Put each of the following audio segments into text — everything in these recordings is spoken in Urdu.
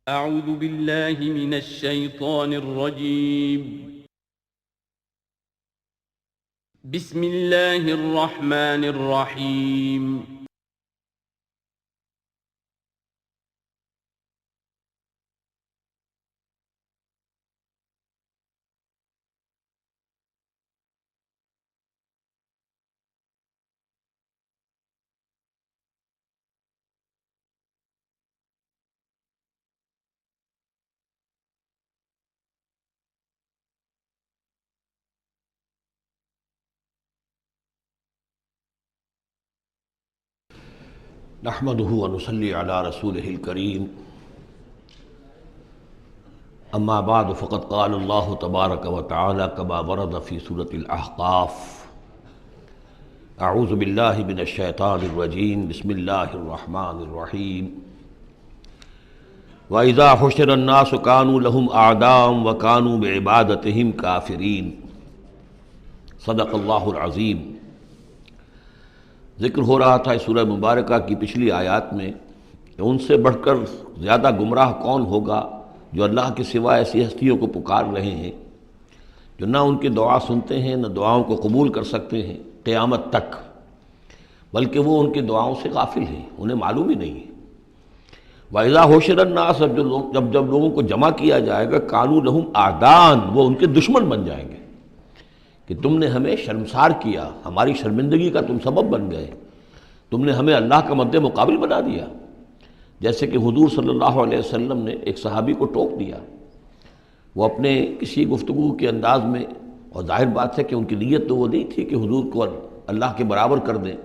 اعوذ باللہ من الشیطان الرجیم بسم اللہ الرحمن الرحیم نحمده ونصلي على رسوله الكريم اما بعد فقد قال الله تبارك وتعالى كما ورد في سورة الأحقاف اعوذ بالله من الشيطان الرجيم بسم الله الرحمن الرحيم وإذا حشر الناس كانوا لهم أعداء وكانوا بعبادتهم كافرين صدق الله العظيم۔ ذکر ہو رہا تھا اس سورہ مبارکہ کی پچھلی آیات میں کہ ان سے بڑھ کر زیادہ گمراہ کون ہوگا جو اللہ کے سوا ایسی ہستیوں کو پکار رہے ہیں جو نہ ان کی دعا سنتے ہیں نہ دعاؤں کو قبول کر سکتے ہیں قیامت تک، بلکہ وہ ان کی دعاؤں سے غافل ہیں، انہیں معلوم ہی نہیں ہے۔ وَإِذَا حُشِرَ النَّاسُ جب لوگوں کو جمع کیا جائے گا كَانُوا لَهُمْ أَعْدَاءً وہ ان کے دشمن بن جائیں گے کہ تم نے ہمیں شرمسار کیا، ہماری شرمندگی کا تم سبب بن گئے، تم نے ہمیں اللہ کا مد مقابل بنا دیا۔ جیسے کہ حضور صلی اللہ علیہ وسلم نے ایک صحابی کو ٹوک دیا، وہ اپنے کسی گفتگو کے انداز میں، اور ظاہر بات ہے کہ ان کی نیت تو وہ نہیں تھی کہ حضور کو اللہ کے برابر کر دیں،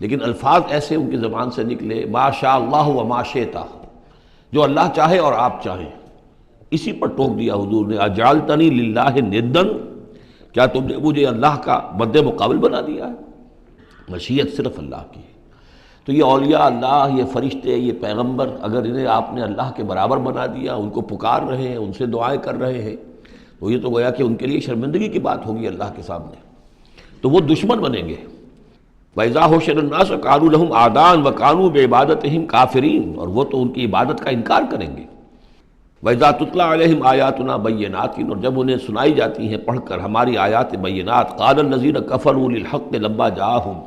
لیکن الفاظ ایسے ان کی زبان سے نکلے ما شاء اللہ و ما شئت، جو اللہ چاہے اور آپ چاہیں، اسی پر ٹوک دیا حضور نے، اجعلتنی للہ ندن، کیا تم نے مجھے اللہ کا مد مقابل بنا دیا ہے؟ مشیت صرف اللہ کی ہے۔ تو یہ اولیاء اللہ، یہ فرشتے، یہ پیغمبر، اگر انہیں آپ نے اللہ کے برابر بنا دیا، ان کو پکار رہے ہیں، ان سے دعائیں کر رہے ہیں، تو یہ تو گویا کہ ان کے لیے شرمندگی کی بات ہوگی اللہ کے سامنے، تو وہ دشمن بنیں گے۔ وَإِذَا حُشِرَ النَّاسُ كَانُوا لَهُمْ أَعْدَاءً وَكَانُوا بِعِبَادَتِهِمْ كَافِرِينَ، اور وہ تو ان کی عبادت کا انکار کریں گے۔ وَإِذَا تُتْلَىٰ عَلَيْهِمْ آيَاتُنَا بَيِّنَاتٍ، اور جب انہیں سنائی جاتی ہیں پڑھ کر ہماری آیات بینات، قَالَ الَّذِينَ كَفَرُوا لِلْحَقِّ لَمَّا جَاءَهُمْ،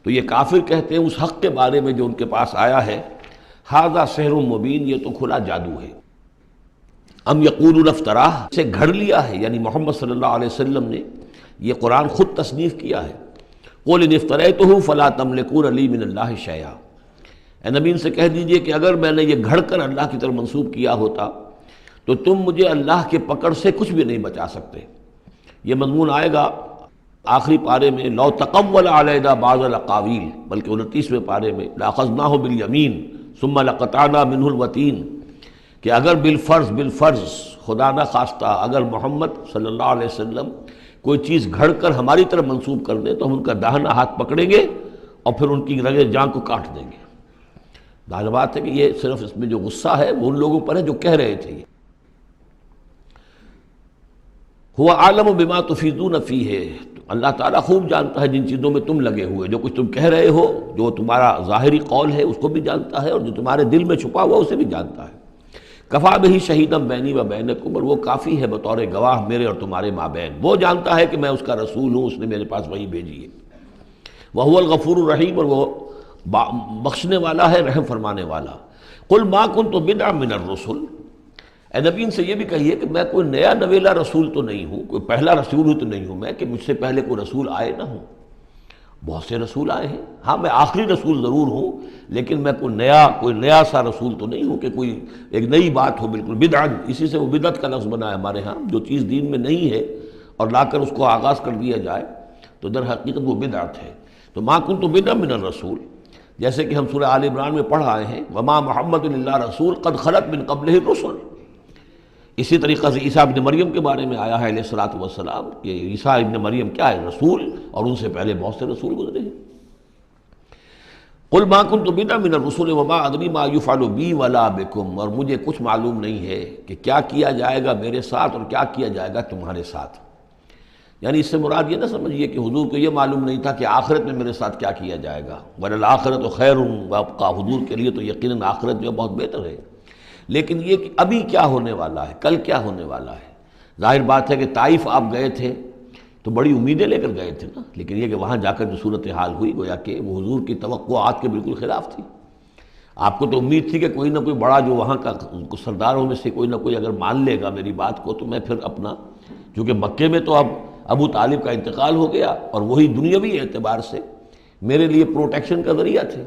تو یہ کافر کہتے ہیں اس حق کے بارے میں جو ان کے پاس آیا ہے، هَذَا سِحْرٌ مُبِينٌ، یہ تو کھلا جادو ہے۔ ام یقولون افطراہ، سے گھڑ لیا ہے، یعنی محمد صلی اللہ علیہ وسلم نے یہ قرآن خود تصنیف کیا ہے۔ قُلْ إِنِ افْتَرَيْتُهُ فَلَا تَمْلِكُونَ لِي مِنَ اللَّهِ شَيْئًا، اے نبی ان سے کہہ دیجئے کہ اگر میں نے یہ گھڑ کر اللہ کی طرف منسوب کیا ہوتا تو تم مجھے اللہ کے پکڑ سے کچھ بھی نہیں بچا سکتے۔ یہ مضمون آئے گا آخری پارے میں، لو تقول علینا بعض الاقاویل، بلکہ 29ویں پارے میں، لأخذناہ بالیمین ثم لقطعنا منہ الوتین، کہ اگر بالفرض خدا نہ خواستہ اگر محمد صلی اللہ علیہ وسلم کوئی چیز گھڑ کر ہماری طرف منسوب کر دیں تو ہم ان کا داہنا ہاتھ پکڑیں گے اور پھر ان کی رگے جان کو کاٹ دیں گے۔ ظاہر بات ہے کہ یہ صرف اس میں جو غصہ ہے وہ ان لوگوں پر ہے جو کہہ رہے تھے۔ هو عالم بما تفیضون فیہ، اللہ تعالیٰ خوب جانتا ہے جن چیزوں میں تم لگے ہوئے، جو کچھ تم کہہ رہے ہو، جو تمہارا ظاہری قول ہے اس کو بھی جانتا ہے، اور جو تمہارے دل میں چھپا ہوا اسے بھی جانتا ہے۔ کفا بہ شہیدا بینی و بینکم، اور وہ کافی ہے بطور گواہ میرے اور تمہارے مابین، وہ جانتا ہے کہ میں اس کا رسول ہوں، اس نے میرے پاس وحی بھیجی ہے۔ وہو الغفور الرحیم، اور وہ بخشنے والا ہے، رحم فرمانے والا۔ قل ما کنت بدعا من الرسل، اے نبی ان سے یہ بھی کہیے کہ میں کوئی نیا نویلا رسول تو نہیں ہوں، کوئی پہلا رسول تو نہیں ہوں میں کہ مجھ سے پہلے کوئی رسول آئے نہ ہوں۔ بہت سے رسول آئے ہیں، ہاں میں آخری رسول ضرور ہوں، لیکن میں کوئی نیا سا رسول تو نہیں ہوں کہ کوئی ایک نئی بات ہو بالکل۔ بدعت، اسی سے وہ بدعت کا لفظ بنا ہے ہمارے ہاں، جو چیز دین میں نہیں ہے اور لا کر اس کو آغاز کر دیا جائے تو در حقیقت وہ بدعت ہے۔ تو ما کنت بدعا من الرسول، جیسے کہ ہم سورہ آل عمران میں پڑھ آئے ہیں، وما محمد الا رسول قد خلت من قبلہ الرسل۔ اسی طریقہ سے عیسیٰ ابن مریم کے بارے میں آیا ہے علیہ الصلوۃ والسلام کہ عیسیٰ ابن مریم کیا ہے؟ رسول، اور ان سے پہلے بہت سے رسول گزرے ہیں۔ قل ما کنت بدعا من الرسل وما ادری ما یفعل بی ولا بکم، اور مجھے کچھ معلوم نہیں ہے کہ کیا کیا جائے گا میرے ساتھ اور کیا کیا جائے گا تمہارے ساتھ۔ یعنی اس سے مراد یہ نہ سمجھیے کہ حضور کو یہ معلوم نہیں تھا کہ آخرت میں میرے ساتھ کیا کیا جائے گا، وللآخرۃ خیر وابقیٰ، حضور کے لیے تو یقیناً آخرت جو بہت بہتر ہے۔ لیکن یہ کہ ابھی کیا ہونے والا ہے، کل کیا ہونے والا ہے۔ ظاہر بات ہے کہ طائف آپ گئے تھے تو بڑی امیدیں لے کر گئے تھے نا، لیکن یہ کہ وہاں جا کر جو صورتحال ہوئی گویا کہ وہ حضور کی توقعات کے بالکل خلاف تھی۔ آپ کو تو امید تھی کہ کوئی نہ کوئی بڑا جو وہاں کا سرداروں میں سے کوئی نہ کوئی اگر مان لے گا میری بات کو تو میں پھر اپنا، چونکہ مکے میں تو اب ابو طالب کا انتقال ہو گیا اور وہی دنیاوی اعتبار سے میرے لیے پروٹیکشن کا ذریعہ تھے،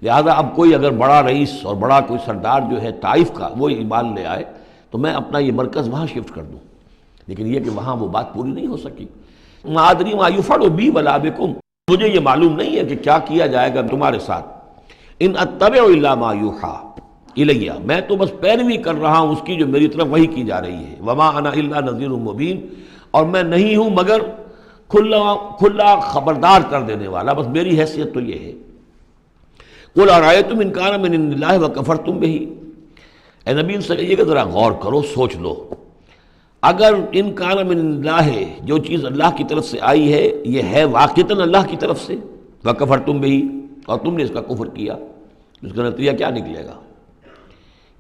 لہذا اب کوئی اگر بڑا رئیس اور بڑا کوئی سردار جو ہے طائف کا وہ ایمان لے آئے تو میں اپنا یہ مرکز وہاں شفٹ کر دوں، لیکن یہ کہ وہاں وہ بات پوری نہیں ہو سکی۔ ما ادری ما یفعل بی ولا بکم، مجھے یہ معلوم نہیں ہے کہ کیا کیا جائے گا تمہارے ساتھ۔ ان اتبع الا ما یوحی الی، میں تو بس پیروی کر رہا ہوں اس کی جو میری طرف وحی کی جا رہی ہے۔ وما انا الا نذیر مبین، اور میں نہیں ہوں مگر کھلا خبردار کر دینے والا، بس میری حیثیت تو یہ ہے۔ قل ارأیتم ان کان من عند اللہ وکفرتم بہ، اے نبی ان سے کہیے کہ ذرا غور کرو، سوچ لو، اگر ان کان من عند اللہ، جو چیز اللہ کی طرف سے آئی ہے یہ ہے واقعتاً اللہ کی طرف سے، وکفرتم بہ، اور تم نے اس کا کفر کیا، اس کا نتیجہ کیا نکلے گا؟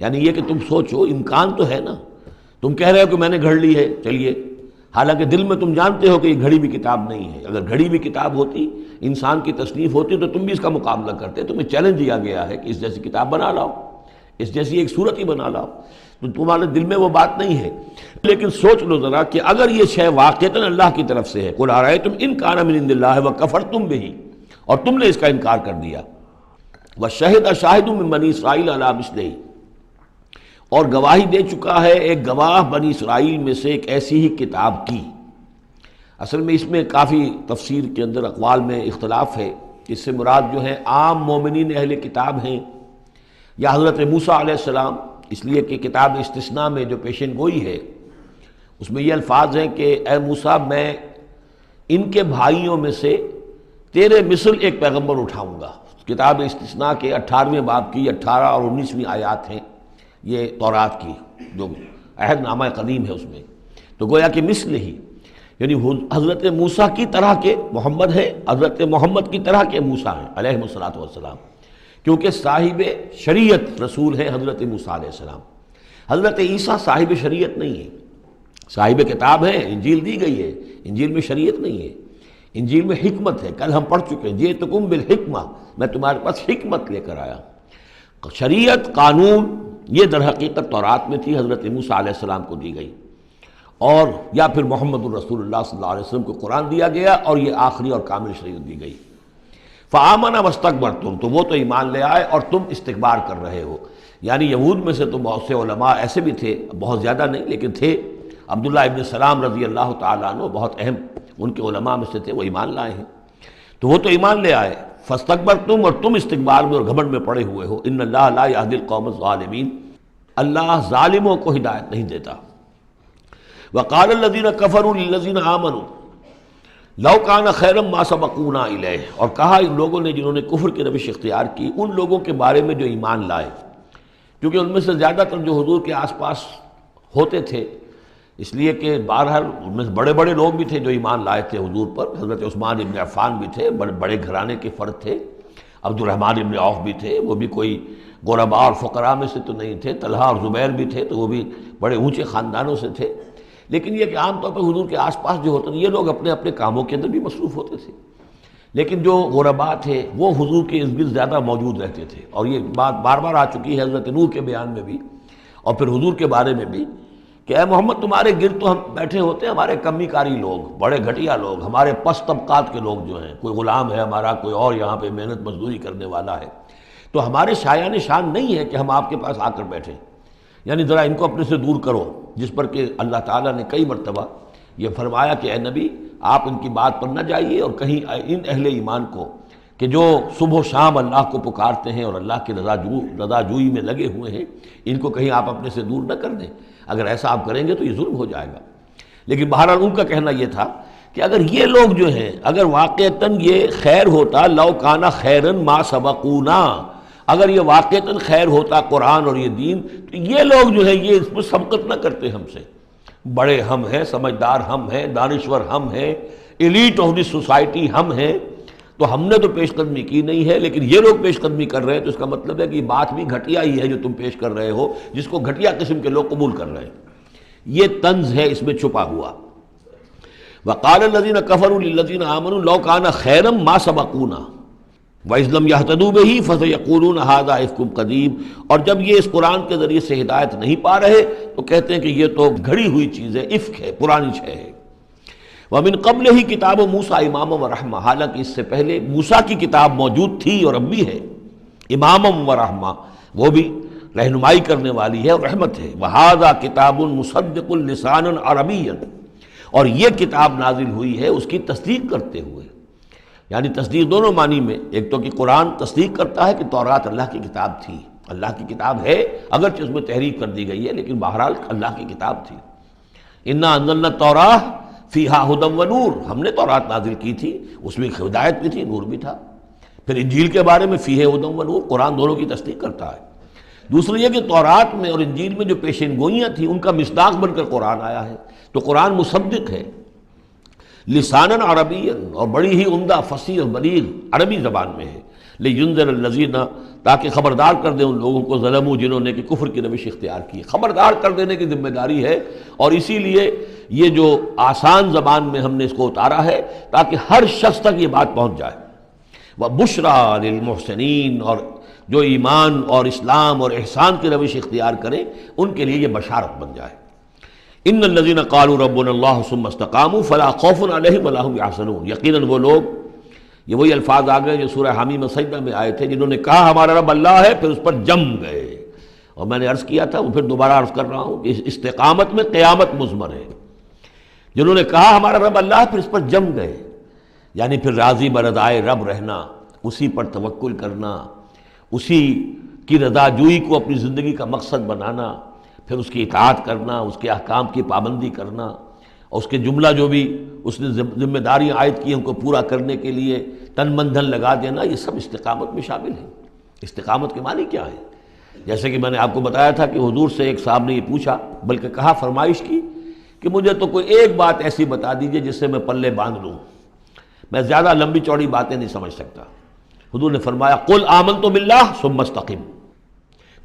یعنی یہ کہ تم سوچو، امکان تو ہے نا، تم کہہ رہے ہو کہ میں نے گھڑ لی ہے، چلیے، حالانکہ دل میں تم جانتے ہو کہ یہ گھڑی ہوئی کتاب نہیں ہے۔ اگر گھڑی ہوئی کتاب ہوتی، انسان کی تصنیف ہوتی تو تم بھی اس کا مقابلہ کرتے، تمہیں چیلنج دیا گیا ہے کہ اس جیسی کتاب بنا لاؤ، اس جیسی ایک صورت ہی بنا لاؤ، تو تمہارے دل میں وہ بات نہیں ہے۔ لیکن سوچ لو ذرا کہ اگر یہ شے واقعتاً اللہ کی طرف سے ہے، قل ارأیتم ان کان من عند اللہ وکفرتم بہ، اور تم نے اس کا انکار کر دیا، وشہد شاہد من بنی اسرائیل علی مثلہ، اور گواہی دے چکا ہے ایک گواہ بنی اسرائیل میں سے ایک ایسی ہی کتاب کی۔ اصل میں اس میں کافی تفسیر کے اندر اقوال میں اختلاف ہے، اس سے مراد جو ہے عام مومنین اہل کتاب ہیں یا حضرت موسیٰ علیہ السلام، اس لیے کہ کتاب استثناء میں جو پیشن گوئی ہے اس میں یہ الفاظ ہیں کہ اے موسیٰ میں ان کے بھائیوں میں سے تیرے مثل ایک پیغمبر اٹھاؤں گا۔ کتاب استثناء کے 18ویں باب کی 18 اور 19ویں آیات ہیں یہ تورات کی، جو عہد نامہ قدیم ہے اس میں، تو گویا کہ مثل ہی، یعنی حضرت موسیٰ کی طرح کے محمد ہے، حضرت محمد کی طرح کے موسیٰ ہیں علیہ الصلوۃ والسلام، کیونکہ صاحب شریعت رسول ہیں حضرت موسیٰ علیہ السلام۔ حضرت عیسیٰ صاحب شریعت نہیں ہے، صاحب کتاب ہے، انجیل دی گئی ہے، انجیل میں شریعت نہیں ہے، انجیل میں حکمت ہے۔ کل ہم پڑھ چکے ہیں جئتکم بالحکمہ، میں تمہارے پاس حکمت لے کر آیا۔ شریعت، قانون، یہ در حقیقت تورات میں تھی، حضرت موسیٰ علیہ السلام کو دی گئی، اور یا پھر محمد الرسول اللہ صلی اللہ علیہ وسلم کو قرآن دیا گیا اور یہ آخری اور کامل شریعت دی گئی۔ فآمن واستکبرتم، تو وہ تو ایمان لے آئے اور تم استکبار کر رہے ہو۔ یعنی یہود میں سے تو بہت سے علماء ایسے بھی تھے، بہت زیادہ نہیں لیکن تھے، عبداللہ ابن سلام رضی اللہ تعالیٰ عنہ بہت اہم ان کے علماء میں سے تھے، وہ ایمان لائے ہیں، تو وہ تو ایمان لے آئے۔ فاستکبرتم، اور تم استکبار میں اور گھمنڈ میں پڑے ہوئے ہو۔ ان اللہ لا یہدی القوم الظالمین، اللہ ظالموں کو ہدایت نہیں دیتا۔ وقال الذین کفروا للذین آمنوا لو کان خیرا ما سبقونا الیہ، اور کہا ان لوگوں نے جنہوں نے کفر کی روش اختیار کی ان لوگوں کے بارے میں جو ایمان لائے، کیونکہ ان میں سے زیادہ تر جو حضور کے آس پاس ہوتے تھے، اس لیے کہ بہرحال ان میں بڑے بڑے لوگ بھی تھے جو ایمان لائے تھے حضور پر، حضرت عثمان ابن عفان بھی تھے، بڑے گھرانے کے فرد تھے، عبد الرحمن ابن عوف بھی تھے، وہ بھی کوئی غرباء اور فقراء میں سے تو نہیں تھے، طلحہ اور زبیر بھی تھے تو وہ بھی بڑے اونچے خاندانوں سے تھے، لیکن یہ کہ عام طور پر حضور کے آس پاس جو ہوتے ہیں یہ لوگ اپنے اپنے کاموں کے اندر بھی مصروف ہوتے تھے، لیکن جو غرباء تھے وہ حضور کے ارد گرد زیادہ موجود رہتے تھے، اور یہ بات بار بار آ چکی ہے حضرت نوح کے بیان میں بھی اور پھر حضور کے بارے میں بھی کہ اے محمد تمہارے گرد تو ہم بیٹھے ہوتے ہیں ہمارے کمی کاری لوگ، بڑے گھٹیا لوگ، ہمارے پست طبقات کے لوگ جو ہیں، کوئی غلام ہے ہمارا، کوئی اور یہاں پہ محنت مزدوری کرنے والا ہے، تو ہمارے شایان شان نہیں ہے کہ ہم آپ کے پاس آ کر بیٹھیں، یعنی ذرا ان کو اپنے سے دور کرو، جس پر کہ اللہ تعالیٰ نے کئی مرتبہ یہ فرمایا کہ اے نبی آپ ان کی بات پر نہ جائیے، اور کہیں ان اہل ایمان کو کہ جو صبح و شام اللہ کو پکارتے ہیں اور اللہ کی رضا جوئی میں لگے ہوئے ہیں، ان کو کہیں آپ اپنے سے دور نہ کر دیں، اگر ایسا آپ کریں گے تو یہ ظلم ہو جائے گا۔ لیکن بہرحال ان کا کہنا یہ تھا کہ اگر یہ لوگ جو ہیں اگر واقعتاً یہ خیر ہوتا، لو کانا خیرن ما سبقونا، اگر یہ واقعتاً خیر ہوتا قرآن اور یہ دین، تو یہ لوگ جو ہیں یہ اس پر سبقت نہ کرتے ہم سے، بڑے ہم ہیں، سمجھدار ہم ہیں، دانشور ہم ہیں، ایلیٹ آف دی سوسائٹی ہم ہیں، تو ہم نے تو پیش قدمی کی نہیں ہے، لیکن یہ لوگ پیش قدمی کر رہے ہیں، تو اس کا مطلب ہے کہ یہ بات بھی گھٹیا ہی ہے جو تم پیش کر رہے ہو، جس کو گھٹیا قسم کے لوگ قبول کر رہے ہیں۔ یہ طنز ہے اس میں چھپا ہوا۔ وقال الذين كفروا للذين آمنوا لو كان خيرا ما سبقونا وإذ لم يهتدوا به فسيقولون هذا إفك قديم، اور جب یہ اس قرآن کے ذریعے سے ہدایت نہیں پا رہے تو کہتے ہیں کہ یہ تو گھڑی ہوئی چیز ہے، افک ہے، پرانی شے ہے۔ ومن قبلہ کتاب موسیٰ اماما و رحمہ، حالانکہ اس سے پہلے موسیٰ کی کتاب موجود تھی اور اب بھی ہے، اماما و رحمہ، وہ بھی رہنمائی کرنے والی ہے اور رحمت ہے۔ وہذا کتاب مصدق لسانا عربیا، اور یہ کتاب نازل ہوئی ہے اس کی تصدیق کرتے ہوئے، یعنی تصدیق دونوں معنی میں، ایک تو کہ قرآن تصدیق کرتا ہے کہ تورات اللہ کی کتاب تھی، اللہ کی کتاب ہے، اگرچہ اس میں تحریف کر دی گئی ہے لیکن بہرحال اللہ کی کتاب تھی۔ انا انزلنا التوراۃ فیہا ھدی و نور، ہم نے تورات نازل کی تھی، اس میں ہدایت بھی تھی، نور بھی تھا۔ پھر انجیل کے بارے میں فیہ ھدی و نور، قرآن دونوں کی تصدیق کرتا ہے۔ دوسری یہ کہ تورات میں اور انجیل میں جو پیشین گوئیاں تھیں ان کا مصداق بن کر قرآن آیا ہے، تو قرآن مصدق ہے لساناً عربیاً، اور بڑی ہی عمدہ فصیح اور بلیغ عربی زبان میں ہے۔ لینذر الذین، تاکہ خبردار کر دیں ان لوگوں کو ظلموا، جنہوں نے کہ کفر کی روش اختیار کی، خبردار کر دینے کی ذمہ داری ہے، اور اسی لیے یہ جو آسان زبان میں ہم نے اس کو اتارا ہے تاکہ ہر شخص تک یہ بات پہنچ جائے۔ وبشریٰ للمحسنین، اور جو ایمان اور اسلام اور احسان کی روش اختیار کریں ان کے لیے یہ بشارت بن جائے۔ ان الذین قالوا ربنا اللہ ثم استقاموا فلا خوف علیہم ولا هم یحزنون، یقیناً وہ لوگ، یہ وہی الفاظ آ گئے جو سورہ حامیم سجدہ میں آئے تھے، جنہوں نے کہا ہمارا رب اللہ ہے پھر اس پر جم گئے۔ اور میں نے عرض کیا تھا، وہ پھر دوبارہ عرض کر رہا ہوں کہ استقامت میں قیامت مضمر ہے۔ جنہوں نے کہا ہمارا رب اللہ ہے پھر اس پر جم گئے، یعنی پھر راضی برضائے رب رہنا، اسی پر توکل کرنا، اسی کی رضا جوئی کو اپنی زندگی کا مقصد بنانا، پھر اس کی اطاعت کرنا، اس کے احکام کی پابندی کرنا، اور اس کے جملہ جو بھی اس نے ذمہ داریاں عائد کی ان کو پورا کرنے کے لیے تن من دھن لگا دینا، یہ سب استقامت میں شامل ہے۔ استقامت کے معنی کیا ہے؟ جیسے کہ میں نے آپ کو بتایا تھا کہ حضور سے ایک صاحب نے یہ پوچھا، بلکہ کہا، فرمائش کی کہ مجھے تو کوئی ایک بات ایسی بتا دیجئے جس سے میں پلے باندھ لوں، میں زیادہ لمبی چوڑی باتیں نہیں سمجھ سکتا۔ حضور نے فرمایا، قل آمنت باللہ ثم استقم،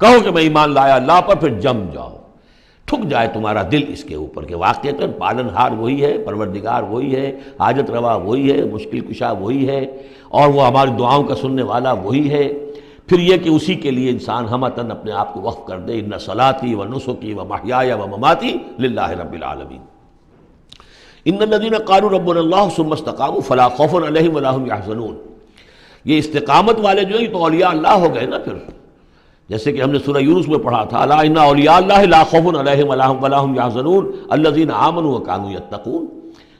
کہو کہ میں ایمان لایا اللہ پر، پھر جم جاؤ، ٹھک جائے تمہارا دل اس کے اوپر کہ واقعتاً پالن ہار وہی ہے، پروردگار وہی ہے، حاجت روا وہی ہے، مشکل کشا وہی ہے، اور وہ ہماری دعاؤں کا سننے والا وہی ہے۔ پھر یہ کہ اسی کے لیے انسان ہمتاً اپنے آپ کو وقف کر دے، ان صلاتی و نسکی و محیای و مماتی للہ رب العالمین۔ ان الذین قالوا ربنا اللہ ثم استقاموا فلا خوف علیہم ولا هم یحزنون، یہ استقامت والے جو ہیں یہ تو اولیاء اللہ ہو گئے نا۔ پھر جیسے کہ ہم نے سورہ یونس میں پڑھا تھا، الا ان اولیاء اللہ لا خوف علیہم ولا هم یحزنون الذین آمنوا وکانوا یتقون،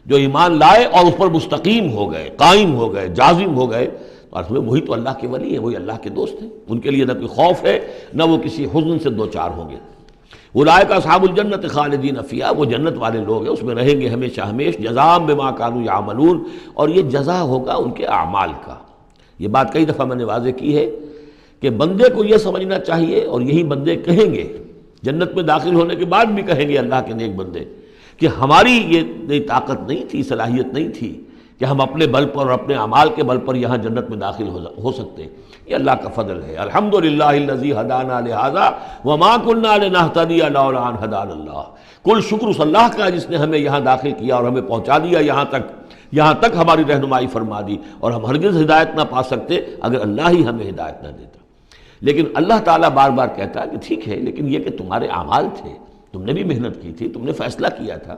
جو ایمان لائے اور اس پر مستقیم ہو گئے، قائم ہو گئے، جازم ہو گئے، اور وہی تو اللہ کے ولی ہیں، وہی اللہ کے دوست ہیں، ان کے لیے نہ کوئی خوف ہے نہ وہ کسی حزن سے دوچار ہوں گے۔ اولئک اصحاب الجنت خالدین فیہا، وہ جنت والے لوگ ہیں، اس میں رہیں گے ہمیشہ ہمیش، جزاء بما کانوا یعملون، اور یہ جزا ہوگا ان کے اعمال کا۔ یہ بات کئی دفعہ میں نے واضح کی ہے کہ بندے کو یہ سمجھنا چاہیے، اور یہی بندے کہیں گے جنت میں داخل ہونے کے بعد بھی کہیں گے اللہ کے نیک بندے، کہ ہماری یہ طاقت نہیں تھی، صلاحیت نہیں تھی کہ ہم اپنے بل پر اور اپنے اعمال کے بل پر یہاں جنت میں داخل ہو سکتے۔ یہ اللہ کا فضل ہے۔ الحمدللہ الذی ہدانا لہذا وما کنا لنہتدی لولا ان ہدانا اللہ، کل شکر اس اللہ کا جس نے ہمیں یہاں داخل کیا اور ہمیں پہنچا دیا یہاں تک ہماری رہنمائی فرما دی، اور ہم ہرگز ہدایت نہ پا سکتے اگر اللہ ہی ہمیں ہدایت نہ دیتا۔ لیکن اللہ تعالیٰ بار بار کہتا ہے کہ ٹھیک ہے، لیکن یہ کہ تمہارے اعمال تھے، تم نے بھی محنت کی تھی، تم نے فیصلہ کیا تھا،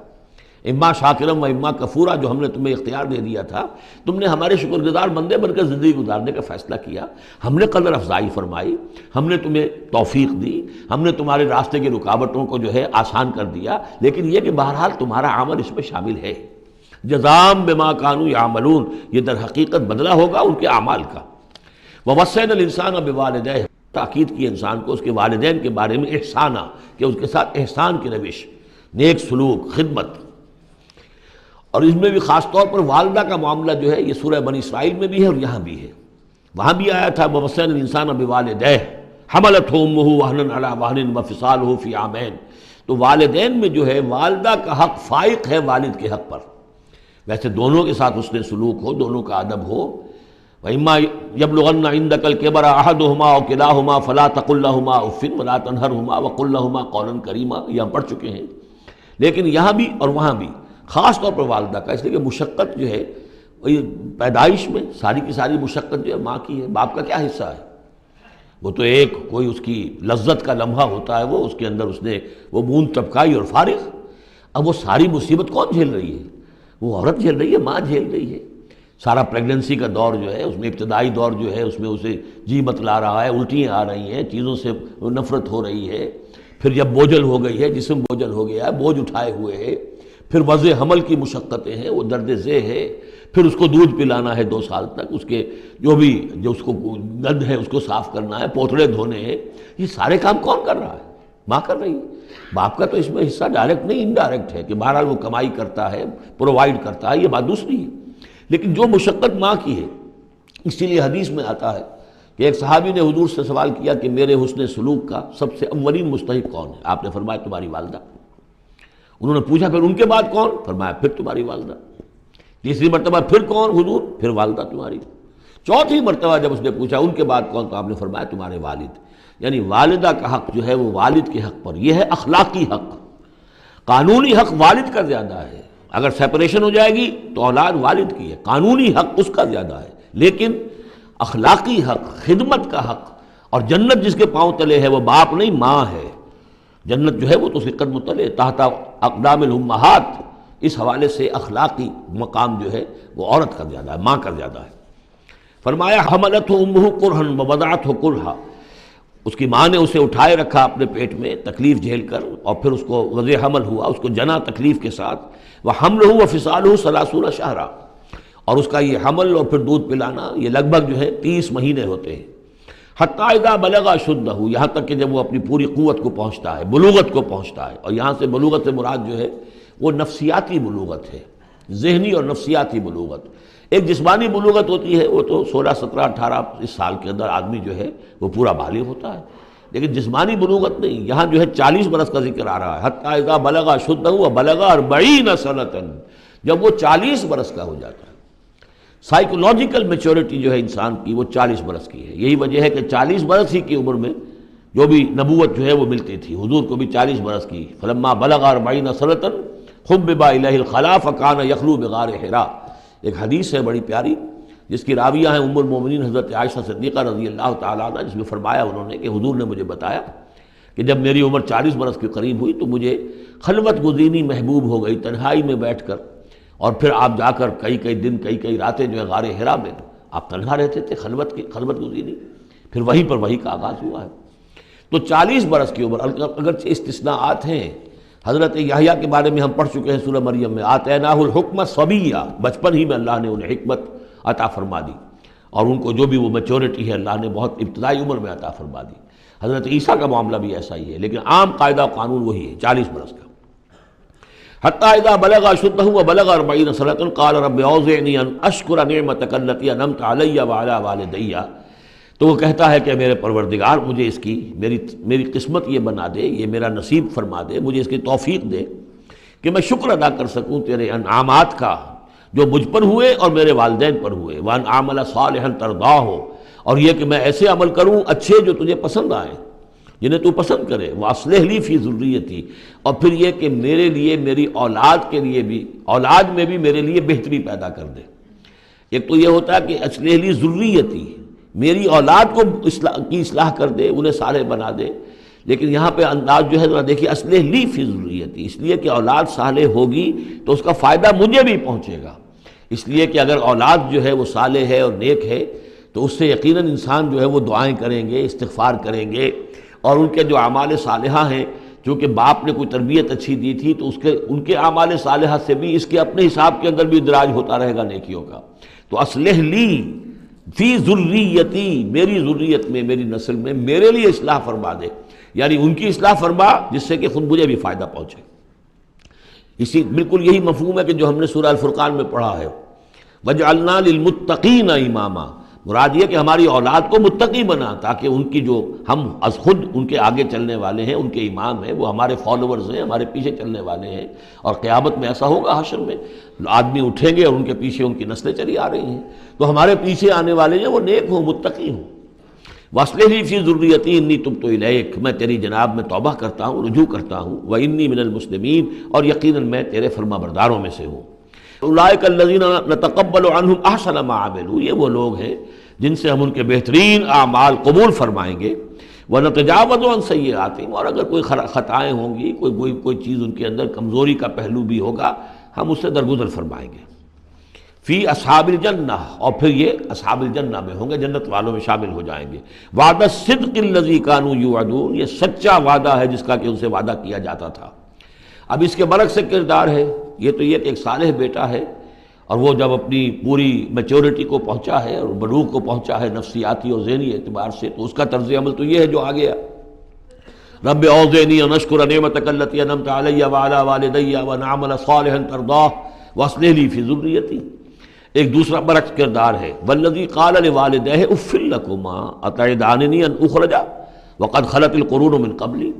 اما شاکرم و اما کفورا، جو ہم نے تمہیں اختیار دے دیا تھا، تم نے ہمارے شکر گزار بندے بن کر زندگی گزارنے کا فیصلہ کیا، ہم نے قدر افزائی فرمائی، ہم نے تمہیں توفیق دی، ہم نے تمہارے راستے کی رکاوٹوں کو جو ہے آسان کر دیا، لیکن یہ کہ بہرحال تمہارا عمل اس میں شامل ہے۔ جزام بما کانوا یعملون، یہ در حقیقت بدلہ ہوگا ان کے اعمال کا۔ ووصینا الانسان بوالدیہ، تاکید کی انسان کو اس کے والدین کے بارے میں احسانہ، کہ اس کے ساتھ احسان کی روش، نیک سلوک، خدمت، اور اس میں بھی خاص طور پر والدہ کا معاملہ جو ہے یہ سورہ بنی اسرائیل میں بھی ہے اور یہاں بھی ہے۔ وہاں بھی آیا تھا ووصینا الانسان بوالدیہ حملتہ امہ وہنا علی وہن وفصالہ فی عامین، تو والدین میں جو ہے والدہ کا حق فائق ہے والد کے حق پر۔ ویسے دونوں کے ساتھ حسن سلوک ہو، دونوں کا ادب ہو، وَإِمَّا يَبْلُغَنَّ عِندَكَ الْكِبَرَ أَحَدُهُمَا أَوْ كِلَاهُمَا فَلَا تَقُل لَّهُمَا أُفٍّ وَلَا تَنْهَرْهُمَا وَقُل لَّهُمَا قَوْلًا كَرِيمًا، یہ ہم پڑھ چکے ہیں۔ لیکن یہاں بھی اور وہاں بھی خاص طور پر والدہ کا، اس لیے کہ مشقت جو ہے پیدائش میں ساری کی ساری مشقت جو ہے ماں کی ہے، باپ کا کیا حصہ ہے؟ وہ تو ایک کوئی اس کی لذت کا لمحہ ہوتا ہے، وہ اس کے اندر اس نے وہ بوند ٹپکائی اور فارغ۔ اب وہ ساری مصیبت کون جھیل رہی ہے؟ وہ عورت جھیل رہی ہے، ماں جھیل رہی ہے۔ سارا پریگننسی کا دور جو ہے، اس میں ابتدائی دور جو ہے، اس میں اسے جی بتلا رہا ہے، الٹیاں آ رہی ہیں، چیزوں سے نفرت ہو رہی ہے۔ پھر جب بوجھل ہو گئی ہے، جسم بوجھل ہو گیا ہے، بوجھ اٹھائے ہوئے ہے، پھر وضع حمل کی مشقتیں ہیں، وہ درد ذیل ہے، پھر اس کو دودھ پلانا ہے 2 سال تک، اس کے جو اس کو گند ہے اس کو صاف کرنا ہے، پوتڑے دھونے ہیں، یہ سارے کام کون کر رہا ہے؟ ماں کر رہی ہے۔ باپ کا تو اس میں حصہ ڈائریکٹ نہیں، انڈائریکٹ ہے کہ بہرحال وہ کمائی کرتا ہے، پرووائڈ کرتا ہے، یہ بات دوسری ہے۔ لیکن جو مشقت ماں کی ہے، اسی لیے حدیث میں آتا ہے کہ ایک صحابی نے حضور سے سوال کیا کہ میرے حسن سلوک کا سب سے اولین مستحق کون ہے؟ آپ نے فرمایا تمہاری والدہ۔ انہوں نے پوچھا پھر ان کے بعد کون؟ فرمایا پھر تمہاری والدہ۔ تیسری مرتبہ پھر کون حضور؟ پھر والدہ تمہاری۔ چوتھی مرتبہ جب اس نے پوچھا ان کے بعد کون، تو آپ نے فرمایا تمہارے والد۔ یعنی والدہ کا حق جو ہے وہ والد کے حق پر، یہ ہے اخلاقی حق۔ قانونی حق والد کا زیادہ ہے، اگر سیپریشن ہو جائے گی تو اولاد والد کی ہے، قانونی حق اس کا زیادہ ہے، لیکن اخلاقی حق، خدمت کا حق اور جنت جس کے پاؤں تلے ہے وہ باپ نہیں ماں ہے۔ جنت جو ہے وہ تو اس کے قدم تلے تحت اقدام الامہات، اس حوالے سے اخلاقی مقام جو ہے وہ عورت کا زیادہ ہے، ماں کا زیادہ ہے۔ فرمایا حملتہ امہ کرہا ووضعتہ کرہا، اس کی ماں نے اسے اٹھائے رکھا اپنے پیٹ میں تکلیف جھیل کر، اور پھر اس کو وضع حمل ہوا، اس کو جنا تکلیف کے ساتھ، وحملہ وفصالہ 30 شہرا، اور اس کا یہ حمل اور پھر دودھ پلانا یہ لگ بھگ جو ہے 30 مہینے ہوتے ہیں۔ حتیٰ اذا بلغ اشدہ، یہاں تک کہ جب وہ اپنی پوری قوت کو پہنچتا ہے، بلوغت کو پہنچتا ہے، اور یہاں سے بلوغت سے مراد جو ہے وہ نفسیاتی بلوغت ہے، ذہنی اور نفسیاتی بلوغت۔ ایک جسمانی بلوغت ہوتی ہے، وہ تو 16 17 18 اس سال کے اندر آدمی جو ہے وہ پورا بالغ ہوتا ہے، لیکن جسمانی بلوغت نہیں۔ یہاں جو ہے 40 برس کا ذکر آ رہا ہے، حتیٰ اذا بلغ اشدہ وبلغ 40 سنۃ، جب وہ 40 برس کا ہو جاتا ہے۔ سائیکولوجیکل میچورٹی جو ہے انسان کی وہ 40 برس کی ہے۔ یہی وجہ ہے کہ 40 برس ہی کی عمر میں جو بھی نبوت جو ہے وہ ملتی تھی، حضور کو بھی 40 برس کی۔ فلما بلغ 40 سنۃ حبب الیہ الخلاء فکان یخلو بغار حراء، ایک حدیث ہے بڑی پیاری جس کی راویہ ہیں ام المومنین حضرت عائشہ صدیقہ رضی اللہ تعالیٰ عنہ، جس میں فرمایا انہوں نے کہ حضور نے مجھے بتایا کہ جب میری عمر 40 برس کے قریب ہوئی تو مجھے خلوت گزینی محبوب ہو گئی، تنہائی میں بیٹھ کر، اور پھر آپ جا کر کئی دن کئی راتیں جو ہے غار حرا میں آپ تنہا رہتے تھے، خلوت گزینی، پھر وہیں پر وہی کا آغاز ہوا ہے۔ تو 40 برس کی عمر، اگرچہ استثناءات ہیں، حضرت یحییٰ کے بارے میں ہم پڑھ چکے ہیں سورہ مریم میں، آتیناہ الحکم صبیہ، بچپن ہی میں اللہ نے انہیں حکمت عطا فرما دی، اور ان کو جو بھی وہ میچورٹی ہے اللہ نے بہت ابتدائی عمر میں عطا فرما دی۔ حضرت عیسیٰ کا معاملہ بھی ایسا ہی ہے، لیکن عام قاعدہ و قانون وہی ہے 40 برس کا۔ حتیٰ اذا بلغ اشدہ وبلغ 40 سنۃ قال رب اوزعنی ان اشکر نعمتک التی انعمت علی وعلی والدی، تو وہ کہتا ہے کہ میرے پروردگار مجھے اس کی میری قسمت یہ بنا دے، یہ میرا نصیب فرما دے، مجھے اس کی توفیق دے کہ میں شکر ادا کر سکوں تیرے انعامات کا جو مجھ پر ہوئے اور میرے والدین پر ہوئے، وان اعمل صالحا ترضاہ، اور یہ کہ میں ایسے عمل کروں اچھے جو تجھے پسند آئیں، جنہیں تو پسند کرے، واصلح لی فی ذریتی، اور پھر یہ کہ میرے لیے میری اولاد کے لیے بھی، اولاد میں بھی میرے لیے بہتری پیدا کر دے۔ ایک تو یہ ہوتا ہے کہ اصلح لی ذریتی، میری اولاد کو اصلاح کر دے، انہیں صالح بنا دے، لیکن یہاں پہ انداز جو ہے ذرا دیکھیے، اصلح لی فی ذریتی، اس لیے کہ اولاد صالح ہوگی تو اس کا فائدہ مجھے بھی پہنچے گا، اس لیے کہ اگر اولاد جو ہے وہ صالح ہے اور نیک ہے تو اس سے یقیناً انسان جو ہے وہ دعائیں کریں گے، استغفار کریں گے، اور ان کے جو اعمال صالحہ ہیں، چونکہ باپ نے کوئی تربیت اچھی دی تھی تو ان کے اعمال صالحہ سے بھی اس کے اپنے حساب کے اندر بھی اندراج ہوتا رہے گا نیکیوں کا۔ تو اصلح لی فی ذریتی، میری ذریت میں، میری نسل میں میرے لیے اصلاح فرما دے، یعنی ان کی اصلاح فرما جس سے کہ خود مجھے بھی فائدہ پہنچے۔ اسی بالکل یہی مفہوم ہے کہ جو ہم نے سورہ الفرقان میں پڑھا ہے، وَجْعَلْنَا لِلْمُتَّقِينَ إِمَامًا، مراد یہ کہ ہماری اولاد کو متقی بنا، تاکہ ان کی جو ہم از خود ان کے آگے چلنے والے ہیں، ان کے امام ہیں، وہ ہمارے فالوورز ہیں، ہمارے پیچھے چلنے والے ہیں، اور قیامت میں ایسا ہوگا حشر میں آدمی اٹھیں گے اور ان کے پیچھے ان کی نسلیں چلی آ رہی ہیں، تو ہمارے پیچھے آنے والے ہیں وہ نیک ہوں، متقی ہوں۔ وَأَصْلِحْ لِي فِي ذُرِّيَّتِي إِنِّي تُبْتُ إِلَيْكَ، میں تیری جناب میں توبہ کرتا ہوں، رجوع کرتا ہوں، وَإِنِّي مِنَ الْمُسْلِمِينَ، اور یقیناً میں تیرے فرما برداروں میں سے ہوں۔ أُولَٰئِكَ الَّذِينَ نَتَقَبَّلُ عَنْهُمْ أَحْسَنَ مَا عَمِلُوا، یہ وہ لوگ ہیں جن سے ہم ان کے بہترین اعمال قبول فرمائیں گے، وَنَتَجَاوَزُ عَنْ سَيِّئَاتِهِمْ، اور اگر کوئی خطائیں ہوں گی، کوئی چیز ان کے اندر کمزوری کا پہلو بھی ہوگا، ہم اس سے درگزر فرمائیں گے۔ فی اصحاب الجنہ، اور پھر یہ اصحاب الجنہ میں ہوں گے، جنت والوں میں شامل ہو جائیں گے۔ وعد الصدق الذی کانوا یوعدون، یہ سچا وعدہ ہے جس کا کہ ان سے وعدہ کیا جاتا تھا۔ اب اس کے برعکس سے کردار ہے، یہ تو یہ کہ ایک صالح بیٹا ہے، اور وہ جب اپنی پوری میچورٹی کو پہنچا ہے اور بلوغ کو پہنچا ہے نفسیاتی اور ذہنی اعتبار سے، تو اس کا طرز عمل تو یہ ہے جو آ گیا، رب اوزعنی ان اشکر نعمتک التی انعمت علی وعلی والدی وان اعمل صالحا ترضاہ واصلح لی فی ذریتی۔ ایک دوسرا برعکس کردار ہے، والذی قال لوالدیہ اف لکما اتعداننی ان اخرج وقد خلت القرون من قبلی،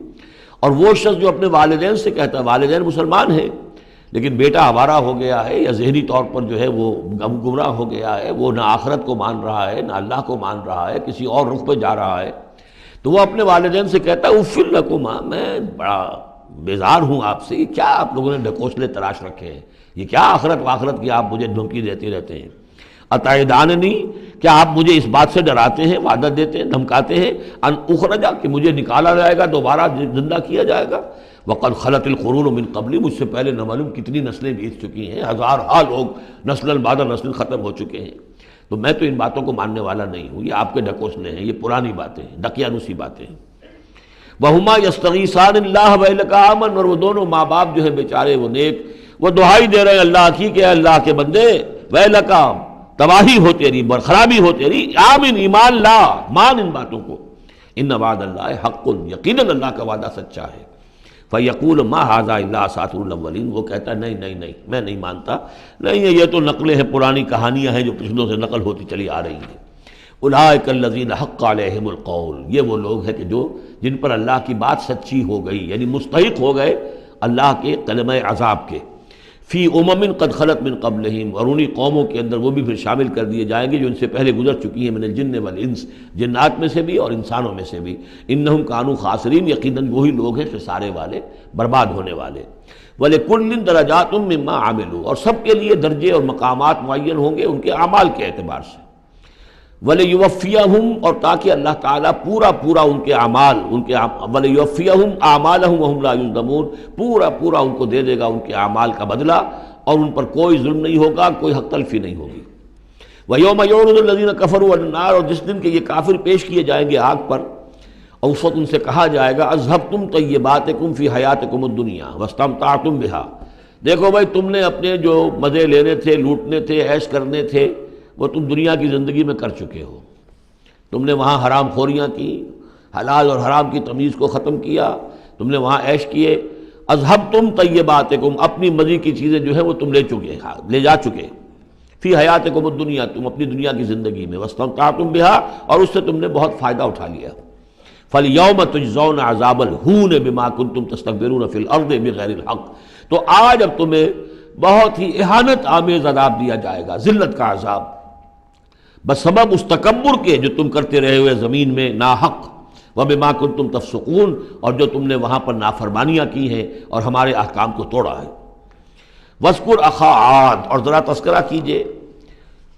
اور وہ شخص جو اپنے والدین سے کہتا ہے، والدین مسلمان ہیں لیکن بیٹا آوارہ ہو گیا ہے، یا ذہنی طور پر جو ہے وہ گمراہ ہو گیا ہے، وہ نہ آخرت کو مان رہا ہے نہ اللہ کو مان رہا ہے، کسی اور رخ پہ جا رہا ہے، تو وہ اپنے والدین سے کہتا ہے اف لکما، میں بڑا بیزار ہوں آپ سے، یہ کیا آپ لوگوں نے ڈھکوسلے تراش رکھے ہیں، یہ کیا آخرت واخرت کی آپ مجھے دھمکی دیتے رہتے ہیں، اتعداننی، کیا آپ مجھے اس بات سے ڈراتے ہیں، وعدہ دیتے ہیں، دھمکاتے ہیں، ان اخرجا، کہ مجھے نکالا جائے گا، دوبارہ زندہ کیا جائے گا، وقد خلت القرون من قبلی، مجھ سے پہلے نہ معلوم کتنی نسلیں بیت چکی ہیں، ہزارہا لوگ نسل بعد نسل ختم ہو چکے ہیں، تو میں تو ان باتوں کو ماننے والا نہیں ہوں، یہ آپ کے ڈھکوسلے ہیں، یہ پرانی باتیں ہیں، دقیانوسی باتیں ہیں۔ وہما یستغیثان اللہ ویلک آمن، اور وہ دونوں ماں باپ جو ہیں بیچارے وہ نیک، وہ دعائی دے رہے ہیں اللہ کی کہ اللہ کے بندے، ویلک، تباہی ہو تیری، خرابی ہو تیری، آمن، ایمان لا، مان ان باتوں کو، ان وعد اللہ حق، یقیناً اللہ کا وعدہ سچا ہے۔ فیقول ما ھذا الا اساطیر الاولین، وہ کہتا ہے نہیں میں نہیں مانتا، نہیں یہ تو نقلیں ہیں، پرانی کہانیاں ہیں جو پچھلوں سے نقل ہوتی چلی آ رہی ہیں۔ اولئک الذین حق علیہم القول، یہ وہ لوگ ہیں کہ جن پر اللہ کی بات سچی ہو گئی، یعنی مستحق ہو گئے اللہ کے کلمہ عذاب کے، فی امم قد خلت من قبلہم، اور انہی قوموں کے اندر وہ بھی پھر شامل کر دیے جائیں گے جو ان سے پہلے گزر چکی ہیں، من الجن والانس، جنات میں سے بھی اور انسانوں میں سے بھی، انہم کانوا خاسرین، یقیناً وہی لوگ ہیں خسارے والے، برباد ہونے والے۔ وَلِكُلٍّ دَرَجَاتٌ مِّمَّا عَمِلُوا، اور سب کے لیے درجے اور مقامات معین ہوں گے ان کے اعمال کے اعتبار سے۔ وَلِيُوَفِّيَهُمْ، اور تاکہ اللہ تعالیٰ پورا ان کے اعمال، وَلِيُوَفِّيَهُمْ أَعْمَالَهُمْ وَهُمْ لَا يُظْلَمُونَ، پورا ان کو دے دے گا ان کے اعمال کا بدلہ، اور ان پر کوئی ظلم نہیں ہوگا، کوئی حق تلفی نہیں ہوگی۔ وَيَوْمَ يُعْرَضُ الَّذِينَ كَفَرُوا عَلَى النَّارِ، اور جس دن کہ یہ کافر پیش کیے جائیں گے آگ پر، اور اس وقت ان سے کہا جائے گا اذهبتم طیباتکم فی حیاتکم الدنیا واستمتعتم بها، دیکھو بھائی تم نے اپنے جو مزے لینے تھے، لوٹنے تھے، عیش کرنے تھے، وہ تم دنیا کی زندگی میں کر چکے ہو، تم نے وہاں حرام خوریاں کی، حلال اور حرام کی تمیز کو ختم کیا، تم نے وہاں عیش کیے، اذهبتم طیباتکم، اپنی مزے کی چیزیں جو ہیں وہ تم لے جا چکے، فی حیاتکم الدنیا، تم اپنی دنیا کی زندگی میں، واستمتعتم بها، اور اس سے تم نے بہت فائدہ اٹھا لیا۔ فَالْيَوْمَ تُجْزَوْنَ عَذَابَ الْهُونِ بِمَا كُنْتُمْ تَسْتَكْبِرُونَ فِي الْأَرْضِ بِغَيْرِ الْحَقِّ، تو آج اب تمہیں بہت ہی اہانت آمیز عذاب دیا جائے گا، ذلت کا عذاب، بسبب اس تکبر کے جو تم کرتے رہے ہوئے زمین میں ناحق، وَبِمَا كُنْتُمْ تَفْسُقُونَ، اور جو تم نے وہاں پر نافرمانیاں کی ہیں اور ہمارے احکام کو توڑا ہے۔ وَاذْكُرْ أَخَا عَاد، اور ذرا تذکرہ کیجئے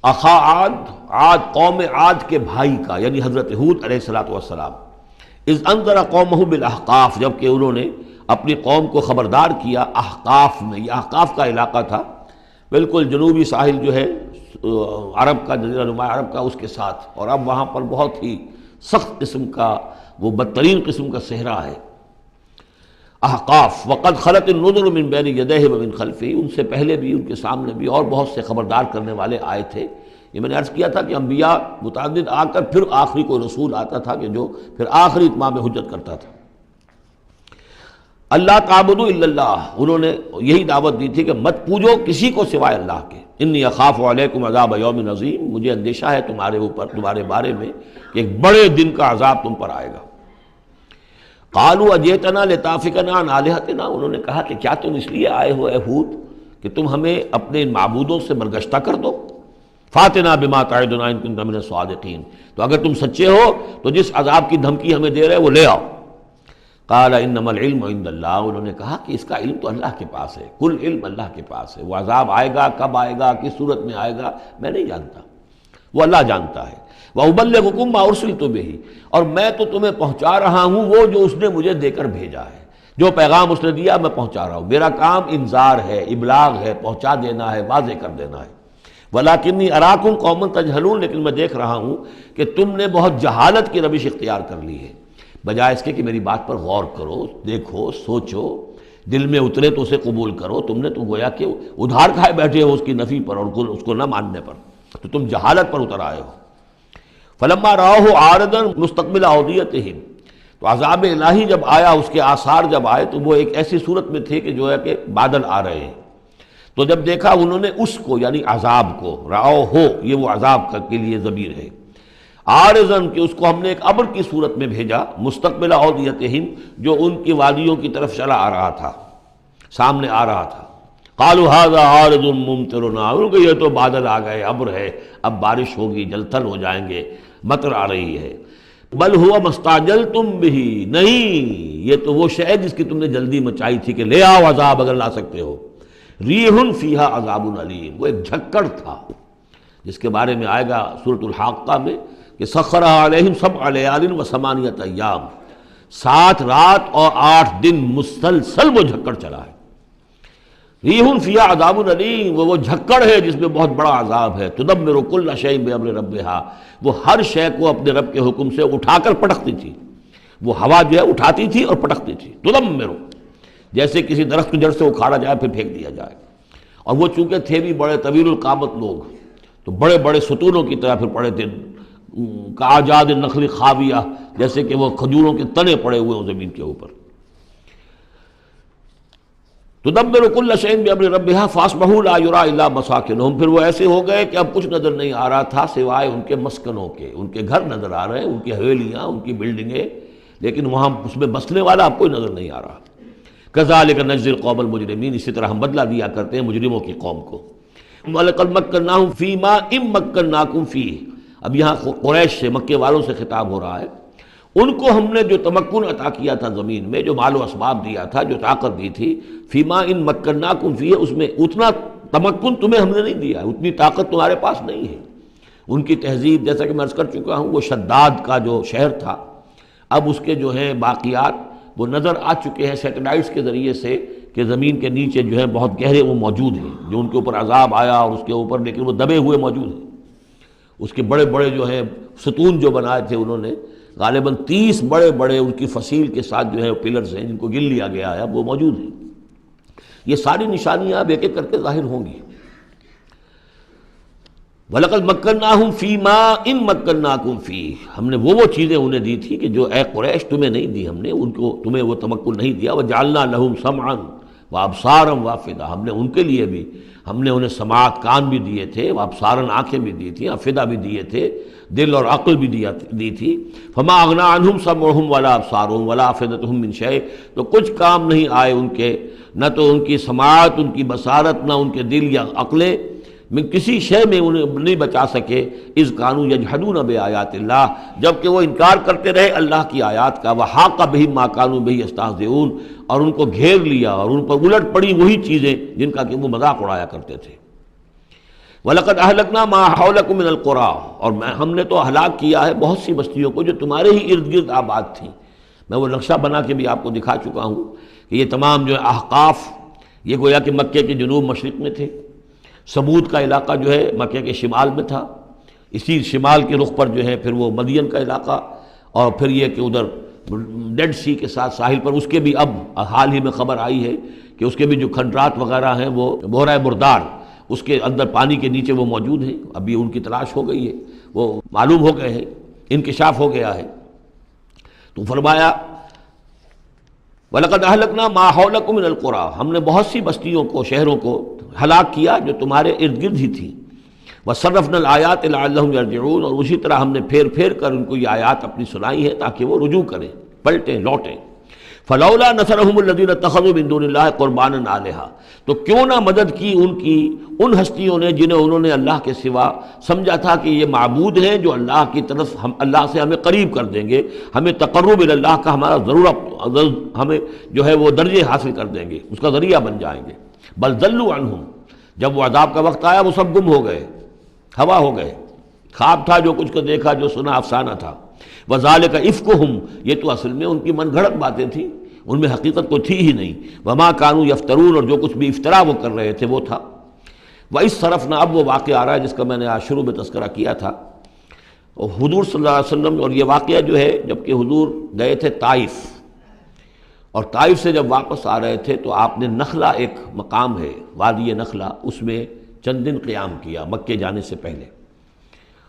اخا عاد قوم عاد کے بھائی کا، یعنی حضرت ہود علیہ السلام، اذ انذر قومہ بالاحقاف، جب کہ انہوں نے اپنی قوم کو خبردار کیا احقاف میں، یہ احقاف کا علاقہ تھا، بالکل جنوبی ساحل جو ہے عرب کا، جزیرہ نما عرب کا، اس کے ساتھ، اور اب وہاں پر بہت ہی سخت قسم کا، وہ بدترین قسم کا صحرا ہے احقاف۔ وقد خلت النذر من بین یدیہ ومن خلفہ، ان سے پہلے بھی، ان کے سامنے بھی اور بہت سے خبردار کرنے والے آئے تھے۔ یہ میں نے عرض کیا تھا کہ انبیاء متعدد آ کر پھر آخری کوئی رسول آتا تھا کہ جو پھر آخری اتمام حجت کرتا تھا۔ اللہ تعبدوا الا اللہ، انہوں نے یہی دعوت دی تھی کہ مت پوجو کسی کو سوائے اللہ کے، انی اخاف علیکم عذاب یوم عظیم، مجھے اندیشہ ہے تمہارے اوپر، تمہارے بارے میں کہ ایک بڑے دن کا عذاب تم پر آئے گا۔ قالوا اجئتنا لتافکنا عن آلہتنا، انہوں نے کہا کہ کیا تم اس لیے آئے ہو اے ہود کہ تم ہمیں اپنے ان معبودوں سے برگشتہ کر دو؟ فاتنا بما تعدنا ان کنت من الصادقین، تو اگر تم سچے ہو تو جس عذاب کی دھمکی ہمیں دے رہے وہ لے آؤ۔ قال انما العلم عند اللہ، انہوں نے کہا کہ اس کا علم تو اللہ کے پاس ہے، کل علم اللہ کے پاس ہے، وہ عذاب آئے گا، کب آئے گا، کس صورت میں آئے گا میں نہیں جانتا، وہ اللہ جانتا ہے۔ وَأُبَلِّغُكُم مَّا أُرْسِلْتُ بِهِ، اور میں تو تمہیں پہنچا رہا ہوں وہ جو اس نے مجھے دے کر بھیجا ہے، جو پیغام اس نے دیا میں پہنچا رہا ہوں، میرا کام انذار ہے، ابلاغ ہے، پہنچا دینا ہے، واضح کر دینا ہے۔ وَلَٰكِنِّي أَرَاكُمْ قَوْمًا تَجْهَلُونَ، لیکن میں دیکھ رہا ہوں کہ تم نے بہت جہالت کی روش اختیار کر لی ہے، بجائے اس کے کہ میری بات پر غور کرو، دیکھو، سوچو، دل میں اترے تو اسے قبول کرو، تم نے تو گویا کہ ادھار کھائے بیٹھے ہو اس کی نفی پر اور اس کو نہ ماننے پر، تو تم جہالت پر اتر آئے ہو۔ فلما رأوه عارضا مستقبل اودیتہم، تو عذاب الہی جب آیا، اس کے آثار جب آئے تو وہ ایک ایسی صورت میں تھے کہ جو ہے کہ بادل آ رہے ہیں، تو جب دیکھا انہوں نے اس کو یعنی عذاب کو، رأوه یہ وہ عذاب کے لیے ضمیر ہے، عارضاً کہ اس کو ہم نے ایک ابر کی صورت میں بھیجا، مستقبل اودیتہم جو ان کی وادیوں کی طرف چلا آ رہا تھا، سامنے آ رہا تھا۔ قالوا هذا عارض ممطرنا، کہ یہ تو بادل آ گئے، ابر ہے، اب بارش ہوگی، جل تھل ہو جائیں گے، مطر آ رہی ہے۔ بل هو ما استعجلتم به، نہیں یہ تو وہ شے جس کی تم نے جلدی مچائی تھی کہ لے آؤ عذاب اگر لا سکتے ہو۔ ریح فیہا عذاب علیم، وہ ایک جھکڑ تھا جس کے بارے میں آئے گا سورۃ الحاقہ میں کہ سخرھا علیہم سبع لیال وثمانیۃ ایام، 7 رات اور 8 دن مسلسل وہ جھکڑ چلا ہے۔ ریح فیہا عذاب علیم، وہ جھکڑ ہے جس میں بہت بڑا عذاب ہے۔ تدمر کل شیء بامر ربھا، وہ ہر شے کو اپنے رب کے حکم سے اٹھا کر پٹکتی تھی، وہ ہوا جو ہے اٹھاتی تھی اور پٹکتی تھی۔ تدمر، جیسے کسی درخت کی جڑ سے اکھاڑا جائے پھر پھینک دیا جائے، اور وہ چونکہ تھے بھی بڑے طویل القامت لوگ تو بڑے بڑے ستونوں کی طرح پھر پڑے تھے، کاجاد النخل خاویہ، جیسے کہ وہ کھجوروں کے تنے پڑے ہوئے ہیں زمین کے اوپر۔ تدبر کل شیء بامر ربھا فاصبحوا لا یری الا مساکنہم، پھر وہ ایسے ہو گئے کہ اب کچھ نظر نہیں آ رہا تھا سوائے ان کے مسکنوں کے، ان کے گھر نظر آ رہے ہیں، ان کی حویلیاں، ان کی بلڈنگیں، لیکن وہاں اس میں بسنے والا اب کوئی نظر نہیں آ رہا۔ کذالک نجزی القوم المجرمین، اسی طرح ہم بدلہ دیا کرتے ہیں مجرموں کی قوم کو۔ وَلَقَدْ مَكَّنَّاهُمْ فِي مَا إِن مَّكَّنَّاكُمْ فِيهِ، اب یہاں قریش سے، مکے والوں سے خطاب ہو رہا ہے، ان کو ہم نے جو تمکن عطا کیا تھا زمین میں، جو مال و اسباب دیا تھا، جو طاقت دی تھی، فیما ان مکناکم فیہ، اس میں اتنا تمکن تمہیں ہم نے نہیں دیا، اتنی طاقت تمہارے پاس نہیں ہے۔ ان کی تہذیب، جیسا کہ میں عرض کر چکا ہوں، وہ شداد کا جو شہر تھا، اب اس کے جو ہیں باقیات وہ نظر آ چکے ہیں سیٹلائٹس کے ذریعے سے کہ زمین کے نیچے جو ہے بہت گہرے وہ موجود ہیں، جو ان کے اوپر عذاب آیا اور اس کے اوپر، لیکن وہ دبے ہوئے موجود ہیں۔ اس کے بڑے بڑے جو ہے ستون جو بنائے تھے انہوں نے، غالباً 30 بڑے بڑے ان کی فصیل کے ساتھ جو ہے پلرز ہیں جن کو گن لیا گیا ہے، اب وہ موجود ہیں۔ یہ ساری نشانیاں اب ایک ایک کر کے ظاہر ہوں گی۔ وَلَقَدْ مَكَّنَّاهُمْ فِي مَا إِن مَّكَّنَّاكُمْ فِيهِ، ہم نے وہ چیزیں انہیں دی تھی کہ جو اے قریش تمہیں نہیں دی، ہم نے ان کو، تمہیں وہ تمکن نہیں دیا۔ وَجَعَلْنَا لَهُمْ سَمْعًا وَأَبْصَارًا وَأَفْئِدَةً، ہم نے ان کے لیے بھی، ہم نے انہیں سماعت کان بھی دیے تھے، وَأَبْصَارًا آنکھیں بھی دی تھیں، افئدہ بھی دیے تھے، دل اور عقل بھی دی تھی۔ فما اغنی عنہم سمعہم ولا ابصارہم ولا افئدتہم من شیء، تو کچھ کام نہیں آئے ان کے، نہ تو ان کی سماعت، ان کی بصارت، نہ ان کے دل یا عقلیں، میں کسی شے میں انہیں نہیں بچا سکے۔ اذ کانوا یجحدون بآیات اللہ، جب کہ وہ انکار کرتے رہے اللہ کی آیات کا۔ وحاق بہم ما کانوا بہ یستہزئون، اور ان کو گھیر لیا اور ان پر الٹ پڑی وہی چیزیں جن کا کہ وہ مذاق اڑایا کرتے تھے۔ وَلَقَدْ أَهْلَكْنَا مَا حَوْلَكُم مِّنَ الْقُرَىٰ، اور ہم نے تو ہلاک کیا ہے بہت سی بستیوں کو جو تمہارے ہی ارد گرد آباد تھیں۔ میں وہ نقشہ بنا کے بھی آپ کو دکھا چکا ہوں کہ یہ تمام جو احقاف، یہ گویا کہ مکے کے جنوب مشرق میں تھے، سمود کا علاقہ جو ہے مکے کے شمال میں تھا، اسی شمال کے رخ پر جو ہے پھر وہ مدین کا علاقہ، اور پھر یہ کہ ادھر ڈیڈ سی کے ساتھ ساحل پر، اس کے بھی اب حال ہی میں خبر آئی ہے کہ اس کے بھی جو کھنڈرات وغیرہ ہیں وہ بحیرہ بردار، اس کے اندر پانی کے نیچے وہ موجود ہیں، ابھی ان کی تلاش ہو گئی ہے، وہ معلوم ہو گئے ہیں، انکشاف ہو گیا ہے۔ تو فرمایا وَلَقَدْ أَهْلَكْنَا مَا حَوْلَكُم مِّنَ الْقُرَىٰ، ہم نے بہت سی بستیوں کو، شہروں کو ہلاک کیا جو تمہارے ارد گرد ہی تھیں۔ وَصَرَّفْنَا الْآيَاتِ لَعَلَّهُمْ يَرْجِعُونَ، اور اسی طرح ہم نے پھیر پھیر کر ان کو یہ آیات اپنی سنائی ہے تاکہ وہ رجوع کریں، پلٹیں، لوٹیں۔ فَلَوْلَا نَصَرَهُمُ الَّذِينَ اتَّخَذُوا مِن دُونِ اللَّهِ قُرْبَانًا آلِهَةً، تو کیوں نہ مدد کی ان ہستیوں نے جنہیں انہوں نے اللہ کے سوا سمجھا تھا کہ یہ معبود ہیں جو اللہ کی طرف اللہ سے ہمیں قریب کر دیں گے، ہمیں تقرب اللہ کا ہمارا ضرورت، ہمیں جو ہے وہ درجے حاصل کر دیں گے، اس کا ذریعہ بن جائیں گے۔ بل ضلوا عنہم، جب وہ عذاب کا وقت آیا وہ سب گم ہو گئے، ہوا ہو گئے، خواب تھا جو کچھ کو دیکھا، جو سنا افسانہ تھا۔ وذالک افکہم، یہ تو اصل میں ان کی من گھڑت باتیں تھیں، ان میں حقیقت کو تھی ہی نہیں۔ وما کانوا یفترون، اور جو کچھ بھی افطرا وہ کر رہے تھے وہ تھا۔ وَإِذْ صَرَفْنَا، اب وہ واقعہ آ رہا ہے جس کا میں نے آج شروع میں تذکرہ کیا تھا، اور حضور صلی اللہ علیہ وسلم، اور یہ واقعہ جو ہے جب کہ حضور گئے تھے طائف، اور طائف سے جب واپس آ رہے تھے تو آپ نے نخلہ، ایک مقام ہے وادی نخلہ، اس میں چند دن قیام کیا مکے جانے سے پہلے۔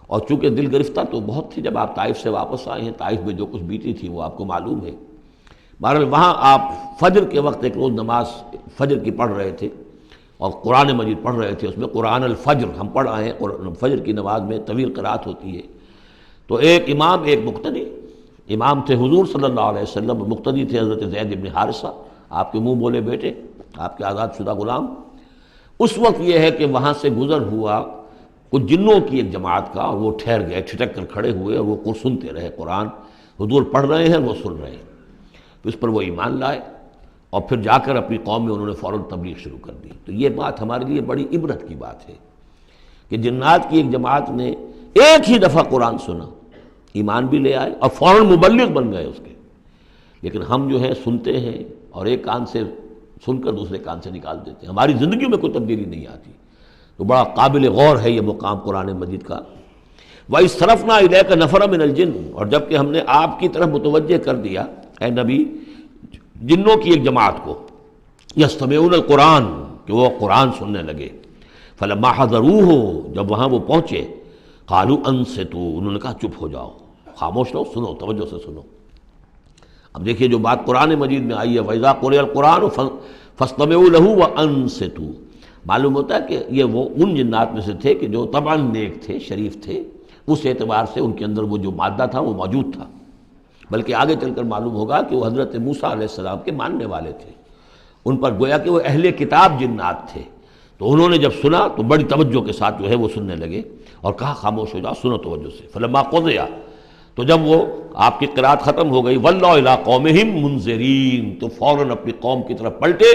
اور چونکہ دل گرفتہ تو بہت تھی جب آپ طائف سے واپس آئے ہیں، طائف میں جو کچھ بیتی تھی وہ آپ کو معلوم ہے۔ بہرحال وہاں آپ فجر کے وقت ایک روز نماز فجر کی پڑھ رہے تھے اور قرآن مجید پڑھ رہے تھے، اس میں قرآن الفجر ہم پڑھ آئے ہیں، فجر کی نماز میں طویل قرات ہوتی ہے۔ تو ایک امام، ایک مقتدی، امام تھے حضور صلی اللہ علیہ وسلم، مقتدی تھے حضرت زید بن حارثہ، آپ کے منہ بولے بیٹے، آپ کے آزاد شدہ غلام۔ اس وقت یہ ہے کہ وہاں سے گزر ہوا کچھ جنوں کی ایک جماعت کا، اور وہ ٹھہر گئے، چھٹک کر کھڑے ہوئے، اور وہ سنتے رہے قرآن، حضور پڑھ رہے ہیں وہ سن رہے ہیں۔ تو اس پر وہ ایمان لائے، اور پھر جا کر اپنی قوم میں انہوں نے فوراً تبلیغ شروع کر دی۔ تو یہ بات ہمارے لیے بڑی عبرت کی بات ہے کہ جنات کی ایک جماعت نے ایک ہی دفعہ قرآن سنا، ایمان بھی لے آئے اور فوراً مبلغ بن گئے اس کے۔ لیکن ہم جو ہے سنتے ہیں اور ایک کان سے سن کر دوسرے کان سے نکال دیتے ہیں، ہماری زندگیوں میں کوئی تبدیلی نہیں آتی۔ تو بڑا قابل غور ہے یہ مقام قرآن مجید کا۔ وَإِذْ صَرَفْنَا إِلَيْكَ نَفَرًا مِنَ الْجِنِّ، اور جب کہ ہم نے آپ کی طرف متوجہ کر دیا اے نبی جنوں کی ایک جماعت کو، یستمعون القرآن، کہ وہ قرآن سننے لگے۔ فلما حضروہ، جب وہاں وہ پہنچے، قالوا انصتوا، انہوں نے کہا چپ ہو جاؤ، خاموش رہو، سنو، توجہ سے سنو۔ اب دیکھیے جو بات قرآن مجید میں آئی ہے، وَإِذَا قُرِئَ الْقُرْآنُ فَاسْتَمِعُوا لَهُ وَأَنصِتُوا، معلوم ہوتا ہے کہ یہ وہ ان جنات میں سے تھے کہ جو طبعاً نیک تھے، شریف تھے، اس اعتبار سے ان کے اندر وہ جو مادہ تھا وہ موجود تھا، بلکہ آگے چل کر معلوم ہوگا کہ وہ حضرت موسیٰ علیہ السلام کے ماننے والے تھے، ان پر گویا کہ وہ اہل کتاب جنات تھے۔ تو انہوں نے جب سنا تو بڑی توجہ کے ساتھ جو ہے وہ سننے لگے، اور کہا خاموش ہو جاؤ، سنو توجہ سے۔ فلما قضی، تو جب وہ آپ کی قرات ختم ہو گئی، وَلَّوْا إِلَىٰ قَوْمِهِمْ مُنذِرِينَ، تو فوراً اپنی قوم کی طرف پلٹے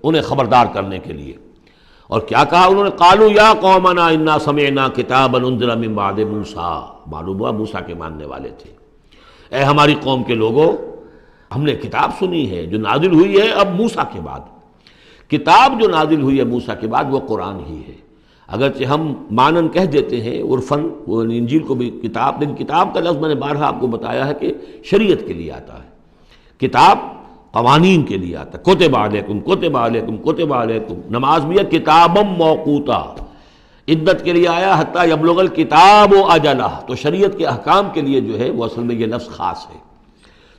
انہیں خبردار کرنے کے لیے۔ اور کیا کہا انہوں نے؟ قالوا یا قومنا انا سمعنا کتابا انزل من بعد موسیٰ، معلوم ہوا موسیٰ کے ماننے والے تھے۔ اے ہماری قوم کے لوگوں، ہم نے کتاب سنی ہے جو نازل ہوئی ہے اب موسیٰ کے بعد، کتاب جو نازل ہوئی ہے موسیٰ کے بعد وہ قرآن ہی ہے۔ اگرچہ ہم مانن کہہ دیتے ہیں عرفاً، وہ انجیل کو بھی کتاب، لیکن کتاب کا لفظ میں نے بارہا آپ کو بتایا ہے کہ شریعت کے لیے آتا ہے، کتاب قوانین کے لیے آتا ہے۔ کتب علیکم کتب علیکم کتب علیکم، نماز بھی ہے کتابم موقوتا، عدت کے لیے آیا حتیٰ یبلغ الکتاب اجلہ، تو شریعت کے احکام کے لیے جو ہے وہ اصل میں یہ لفظ خاص ہے۔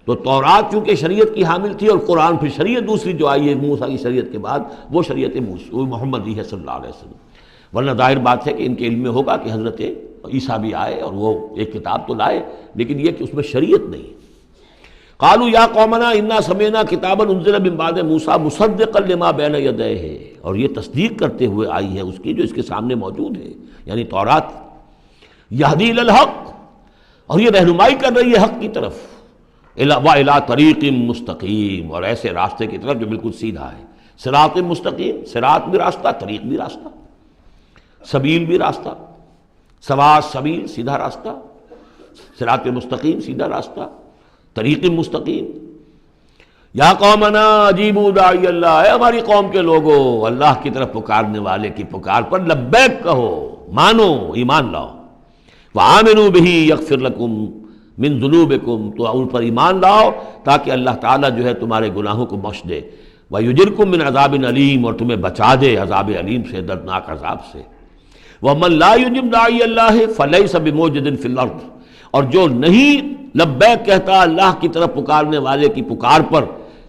تو تورات چونکہ شریعت کی حامل تھی، اور قرآن پھر شریعت دوسری جو آئی ہے موسیٰ کی شریعت کے بعد، وہ شریعت محمدی ہے صلی اللہ علیہ وسلم۔ ورنہ ظاہر بات ہے کہ ان کے علم میں ہوگا کہ حضرت عیسیٰ بھی آئے اور وہ ایک کتاب تو لائے، لیکن یہ کہ اس میں شریعت نہیں۔ قالوا یا قومنا انا سمعنا کتابا انزل من بعد موسیٰ مصدقا لما بین یدیہ، اور یہ تصدیق کرتے ہوئے آئی ہے اس کی جو اس کے سامنے موجود ہے، یعنی تورات۔ یہدی الی الحق، اور یہ رہنمائی کر رہی ہے حق کی طرف، وَإِلَىٰ طَرِیقٍ مُسْتَقِیم، اور ایسے راستے کی طرف جو بالکل سیدھا ہے۔ صراط مستقیم، صراط بھی راستہ، طریق بھی راستہ، سبیل بھی راستہ، سواء السبیل سیدھا راستہ، صراط مستقیم سیدھا راستہ، طریق مستقیم۔ یا قومنا اجیبوا داعی اللہ، اے ہماری قوم کے لوگوں، اللہ کی طرف پکارنے والے کی پکار پر لبیک کہو، مانو، ایمان لاؤ۔ وآمنوا بہ یغفر لکم من ذنوبکم، تو ان پر ایمان لاؤ تاکہ اللہ تعالیٰ جو ہے تمہارے گناہوں کو بخش دے۔ ویجرکم من عذاب علیم، اور تمہیں بچا دے عذاب علیم سے، دردناک عذاب سے۔ ومن لا یجب داعی اللہ فلیس بموجد فی الارض، اور جو نہیں لبیک کہتا اللہ کی طرف پکارنے والے کی پکار پر،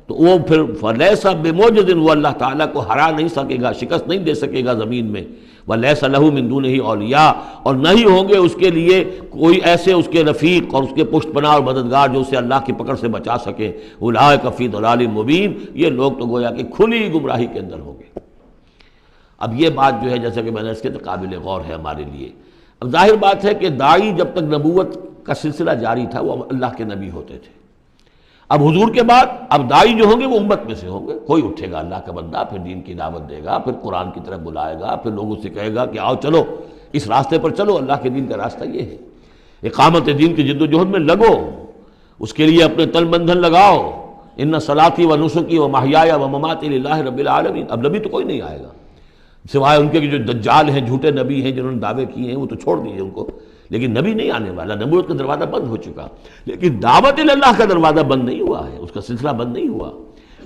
تو وہ پھر فلیس بموجد، وہ اللہ تعالیٰ کو ہرا نہیں سکے گا، شکست نہیں دے سکے گا زمین میں، ولیس لہ من دونہ اولیاء، اور نہیں ہوں گے اس کے لیے کوئی ایسے اس کے رفیق اور اس کے پشت پناہ اور مددگار جو اسے اللہ کی پکڑ سے بچا سکے، اولئک فی ضلال مبین، یہ لوگ تو گویا کہ کھلی گمراہی کے اندر ہوں گے۔ اب یہ بات جو ہے جیسا کہ میں نے اس کے تو قابل غور ہے ہمارے لیے۔ اب ظاہر بات ہے کہ داعی جب تک نبوت کا سلسلہ جاری تھا وہ اللہ کے نبی ہوتے تھے، اب حضور کے بعد اب داعی جو ہوں گے وہ امت میں سے ہوں گے، کوئی اٹھے گا اللہ کا بندہ، پھر دین کی دعوت دے گا، پھر قرآن کی طرف بلائے گا، پھر لوگوں سے کہے گا کہ آؤ چلو اس راستے پر چلو، اللہ کے دین کا راستہ یہ ہے، اقامت دین کی جد و جہد میں لگو، اس کے لیے اپنے تن بندھن لگاؤ، ان صلاتی و نسکی و محیایا و مماتی للہ رب العالمین۔ اب نبی تو کوئی نہیں آئے گا سوائے ان کے جو دجال ہیں، جھوٹے نبی ہیں جنہوں نے دعوے کیے ہیں، وہ تو چھوڑ دیجیے ان کو، لیکن نبی نہیں آنے والا، نبوت کا دروازہ بند ہو چکا، لیکن دعوت اللہ کا دروازہ بند نہیں ہوا ہے، اس کا سلسلہ بند نہیں ہوا،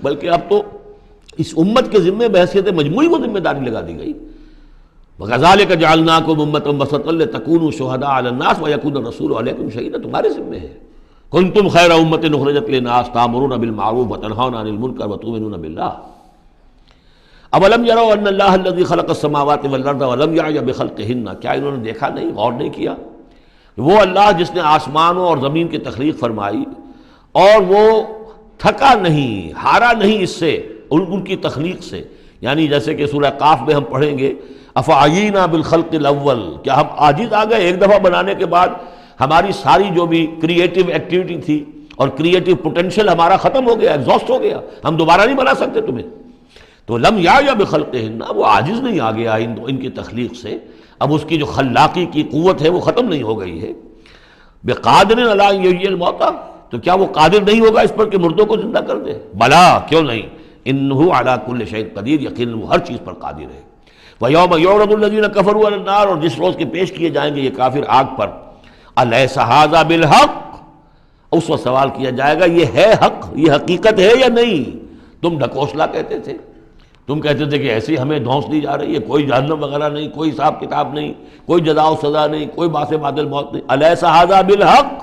بلکہ اب تو اس امت کے ذمے بحیثیت مجموعی وہ ذمہ داری لگا دی گئی۔ وَكَذَلِكَ جَعَلْنَاكُمْ أُمَّةً وَسَطًا لِتَكُونُوا شُهَدَاءَ عَلَى النَّاسِ وَيَكُونَ الرَّسُولُ عَلَيْكُمْ شَهِيدًا، تمہارے ذمے ہے۔ كُنتُمْ خَيْرَ أُمَّةٍ أُخْرِجَتْ لِلنَّاسِ تَأْمُرُونَ بِالْمَعْرُوفِ وَتَنْهَوْنَ عَنِ الْمُنكَرِ وَتُؤْمِنُونَ بِاللَّهِ اولم يروا ان اللہ الذي خلق السماوات والارض ولم يعي بخلقهن، کیا انہوں نے دیکھا نہیں، غور نہیں کیا، وہ اللہ جس نے آسمانوں اور زمین کی تخلیق فرمائی اور وہ تھکا نہیں، ہارا نہیں اس سے، ان کی تخلیق سے، یعنی جیسے کہ سورہ قاف میں ہم پڑھیں گے افعینا بالخلق الاول، کیا ہم عاجز آ گئے ایک دفعہ بنانے کے بعد، ہماری ساری جو بھی کریٹو ایکٹیویٹی تھی اور کریٹو پوٹینشیل ہمارا ختم ہو گیا، ایگزاسٹ ہو گیا، ہم دوبارہ نہیں بنا سکتے تمہیں۔ تو لم یا بخلقہن، وہ عاجز نہیں آ گیا ان کی تخلیق سے، اب اس کی جو خلاقی کی قوت ہے وہ ختم نہیں ہو گئی ہے۔ بقادر علی ان یحیی الموتى، تو کیا وہ قادر نہیں ہوگا اس پر کہ مردوں کو زندہ کر دے؟ بلا، کیوں نہیں، انہ علی کل شیء قدیر، یقیناً وہ ہر چیز پر قادر ہے۔ ویوم یعرض الذین کفروا علی النار، اور جس روز کے پیش کیے جائیں گے یہ کافر آگ پر، الیس ھذا بالحق، اس وقت سوال کیا جائے گا یہ ہے حق، یہ حقیقت ہے یا نہیں؟ تم ڈھکوسلا کہتے تھے، تم کہتے تھے کہ ایسی ہمیں دھونس دی جا رہی ہے، کوئی جہنم وغیرہ نہیں، کوئی حساب کتاب نہیں، کوئی جزا و سزا نہیں، کوئی باس بعد الموت نہیں، الیس ھذا بالحق،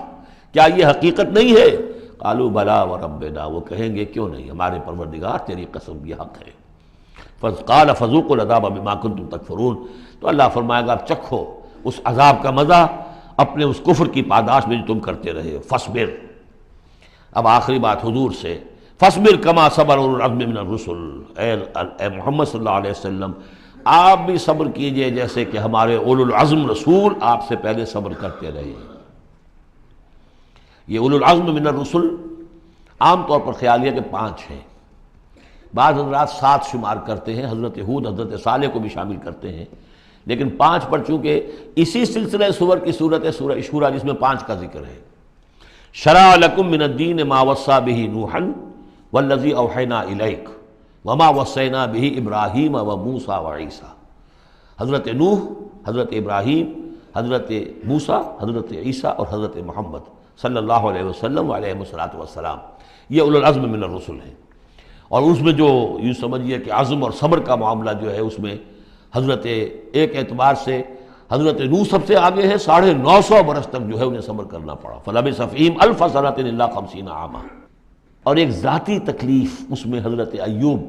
کیا یہ حقیقت نہیں ہے؟ قالوا بلا وربنا، وہ کہیں گے کیوں نہیں، ہمارے پروردگار تیری قسم یہ حق ہے۔ قال فذوقوا العذاب بما کنتم تکفرون، تو اللہ فرمائے گا اب چکھو اس عذاب کا مزہ اپنے اس کفر کی پاداش میں جو تم کرتے رہے ہو، فاصبر۔ اب آخری بات حضور سے، فاصبر کما صبر اولو العزم من الرسل، اے محمد صلی اللہ علیہ وسلم آپ بھی صبر کیجئے جیسے کہ ہمارے اولو العزم رسول آپ سے پہلے صبر کرتے رہے۔ یہ اولو العزم من الرسل عام طور پر خیال یہ کہ 5 ہیں، بعض حضرات 7 شمار کرتے ہیں، حضرت ہود حضرت صالح کو بھی شامل کرتے ہیں، لیکن 5 پر چونکہ اسی سلسلہ سور کی صورت ہے سورہ شورى جس میں 5 کا ذکر ہے۔ شرع لکم من الدین ما وصى به نوحا والذی اوحینا الیک وما وصینا به ابراہیم وموسیٰ وعیسیٰ، حضرت نوح، حضرت ابراہیم، حضرت موسیٰ، حضرت عیسیٰ اور حضرت محمد صلی اللہ علیہ وسلم علیہ الصلوۃ والسلام، یہ اولو العزم من الرسل ہیں۔ اور اس میں جو یوں سمجھیے کہ عزم اور صبر کا معاملہ جو ہے اس میں حضرت ایک اعتبار سے حضرت نوح سب سے آگے ہے، 950 برس تک جو ہے انہیں صبر کرنا پڑا، فلبث فیہم 1000 سنۃ الا 50 عاما۔ اور ایک ذاتی تکلیف اس میں حضرت ایوب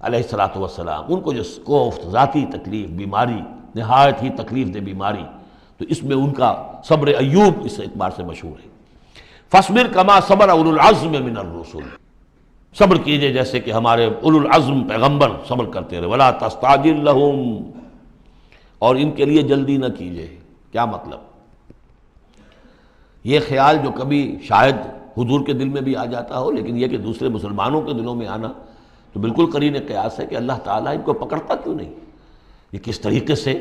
علیہ الصلوۃ والسلام، ان کو جو کوفت ذاتی تکلیف، بیماری، نہایت ہی تکلیف دہ بیماری، تو اس میں ان کا صبر ایوب اس اعتبار سے مشہور ہے۔ فاصبر کما صبر اولو العزم من الرسل، صبر کیجئے جیسے کہ ہمارے اولو العزم پیغمبر صبر کرتے رہے، ولا تستعجل لہم، اور ان کے لیے جلدی نہ کیجئے۔ کیا مطلب؟ یہ خیال جو کبھی شاید حضور کے دل میں بھی آ جاتا ہو، لیکن یہ کہ دوسرے مسلمانوں کے دلوں میں آنا تو بالکل قرین قیاس ہے کہ اللہ تعالیٰ ان کو پکڑتا کیوں نہیں؟ یہ کس طریقے سے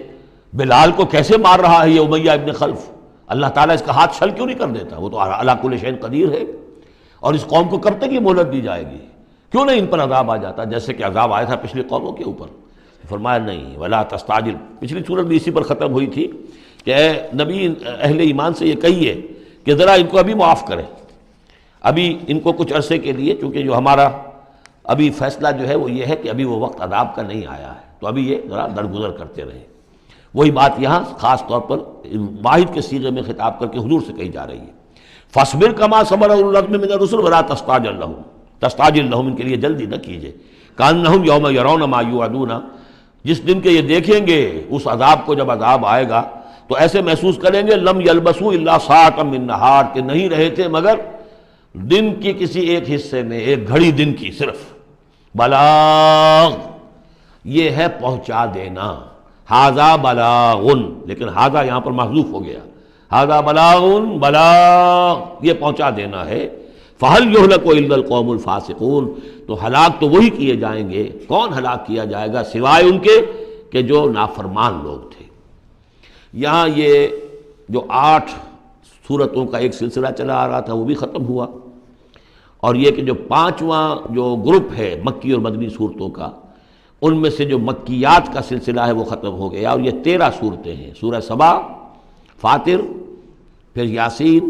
بلال کو کیسے مار رہا ہے یہ امیہ ابن خلف، اللہ تعالیٰ اس کا ہاتھ چھل کیوں نہیں کر دیتا؟ وہ تو علی کل شیء قدیر ہے۔ اور اس قوم کو کب تک یہ مہلت دی جائے گی؟ کیوں نہیں ان پر عذاب آ جاتا جیسے کہ عذاب آیا تھا پچھلی قوموں کے اوپر؟ فرمایا نہیں، ولا تستعجل، پچھلی صورت بھی اسی پر ختم ہوئی تھی کہ اے نبی اہل ایمان سے یہ کہیے کہ ذرا ان کو ابھی معاف کریں، ابھی ان کو کچھ عرصے کے لیے، چونکہ جو ہمارا ابھی فیصلہ جو ہے وہ یہ ہے کہ ابھی وہ وقت عذاب کا نہیں آیا ہے، تو ابھی یہ ذرا درگزر کرتے رہیں۔ وہی بات یہاں خاص طور پر واحد کے صیغے میں خطاب کر کے حضور سے کہی جا رہی ہے، فاصبر کما صبر اولو العزم من الرسل ولا تستعجل لہم، تستعجل لہم، ان کے لیے جلدی نہ کیجیے، کانہم یوم یرون ما یوعدون، جس دن کے یہ دیکھیں گے اس عذاب کو، جب عذاب آئے گا تو ایسے محسوس کریں گے لم یلبسوا الا ساعۃ من نہار، کہ نہیں رہے تھے مگر دن کی کسی ایک حصے میں، ایک گھڑی دن کی صرف۔ بلاغ، یہ ہے پہنچا دینا، ھذا بلاغ، لیکن ھذا یہاں پر محذوف ہو گیا، ھذا بلاغ، بلاغ یہ پہنچا دینا ہے۔ فہل یہلک الا القوم الفاسقون، تو ہلاک تو وہی کیے جائیں گے، کون ہلاک کیا جائے گا سوائے ان کے کہ جو نافرمان لوگ تھے۔ یہاں یہ جو 8 سورتوں کا ایک سلسلہ چلا آ رہا تھا وہ بھی ختم ہوا، اور یہ کہ جو 5واں جو گروپ ہے مکی اور مدنی صورتوں کا، ان میں سے جو مکیات کا سلسلہ ہے وہ ختم ہو گیا، اور یہ 13 صورتیں ہیں، سورہ سبا، فاطر، پھر یاسین،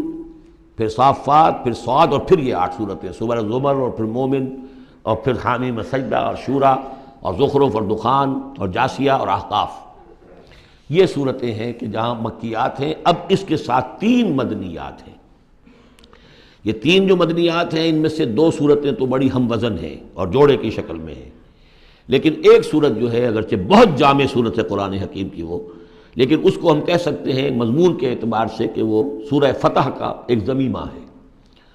پھر صافات، پھر صاد، اور پھر یہ 8 صورتیں، سورہ زمر، اور پھر مومن، اور پھر حامیم سجدہ، اور شورا، اور زخرف، اور دخان، اور جاسیہ، اور احقاف۔ یہ صورتیں ہیں کہ جہاں مکیات ہیں۔ اب اس کے ساتھ 3 مدنیات ہیں۔ یہ 3 جو مدنیات ہیں ان میں سے 2 صورتیں تو بڑی ہم وزن ہیں اور جوڑے کی شکل میں ہیں، لیکن ایک صورت جو ہے اگرچہ بہت جامع صورت ہے قرآن حکیم کی وہ، لیکن اس کو ہم کہہ سکتے ہیں مضمون کے اعتبار سے کہ وہ سورہ فتح کا ایک ضمیمہ ہے۔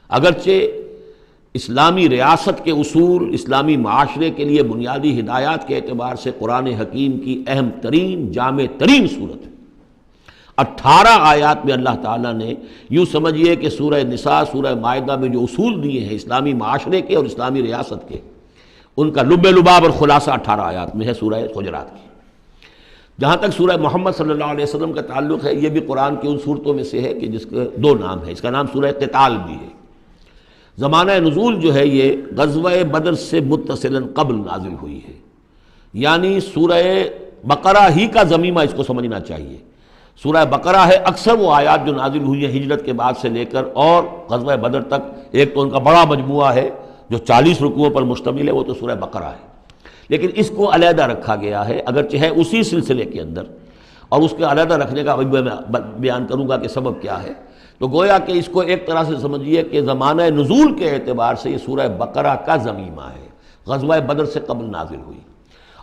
اگرچہ اسلامی ریاست کے اصول، اسلامی معاشرے کے لیے بنیادی ہدایات کے اعتبار سے قرآن حکیم کی اہم ترین، جامع ترین صورت ہے۔ 18 آیات میں اللہ تعالیٰ نے، یوں سمجھیے کہ سورہ نساء، سورہ مائدہ میں جو اصول دیے ہیں اسلامی معاشرے کے اور اسلامی ریاست کے، ان کا لب لباب اور خلاصہ 18 آیات میں ہے سورہ حجرات کی۔ جہاں تک سورہ محمد صلی اللہ علیہ وسلم کا تعلق ہے، یہ بھی قرآن کی ان صورتوں میں سے ہے کہ جس کے 2 نام ہیں، اس کا نام سورہ قتال بھی ہے۔ زمانہ نزول جو ہے یہ غزوہ بدر سے متصلاً قبل نازل ہوئی ہے، یعنی سورہ بقرہ ہی کا ضمیمہ اس کو سمجھنا چاہیے۔ سورہ بقرہ ہے، اکثر وہ آیات جو نازل ہوئی ہیں ہجرت کے بعد سے لے کر اور غزوہ بدر تک، ایک تو ان کا بڑا مجموعہ ہے جو 40 رکوعوں پر مشتمل ہے، وہ تو سورہ بقرہ ہے، لیکن اس کو علیحدہ رکھا گیا ہے، اگرچہ ہے اسی سلسلے کے اندر، اور اس کے علیحدہ رکھنے کا میں بیان کروں گا کہ سبب کیا ہے۔ تو گویا کہ اس کو ایک طرح سے سمجھیے کہ زمانہ نزول کے اعتبار سے یہ سورہ بقرہ کا ضمیمہ ہے، غزوہ بدر سے قبل نازل ہوئی۔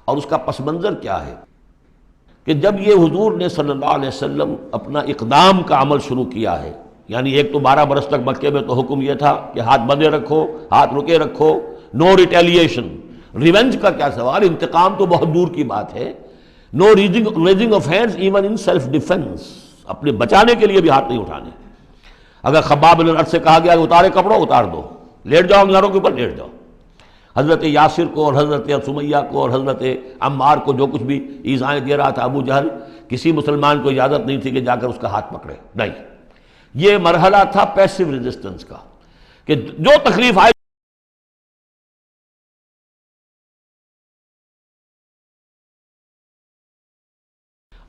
اور اس کا پس منظر کیا ہے کہ جب یہ حضور نے صلی اللہ علیہ وسلم اپنا اقدام کا عمل شروع کیا ہے، یعنی ایک تو 12 برس تک مکے میں تو حکم یہ تھا کہ ہاتھ بندھے رکھو، ہاتھ رکے رکھو، نو ریٹیلیشن، ریونج کا کیا سوال، انتقام تو بہت دور کی بات ہے، no raising of hands even in self defence, اپنے بچانے کے لیے بھی ہاتھ نہیں اٹھانے۔ اگر خباب بن الارت سے کہا گیا کہ اتارے کپڑوں، اتار دو، لیٹ جاؤ انگاروں کے اوپر، لیٹ جاؤ۔ حضرت یاسر کو اور حضرت سمیہ کو اور حضرت عمار کو جو کچھ بھی ایذائیں دے رہا تھا ابو جہل، کسی مسلمان کو اجازت نہیں تھی کہ جا کر اس کا ہاتھ پکڑے، نہیں۔ یہ مرحلہ تھا پیسو ریزسٹنس کا، کہ جو تکلیف آئی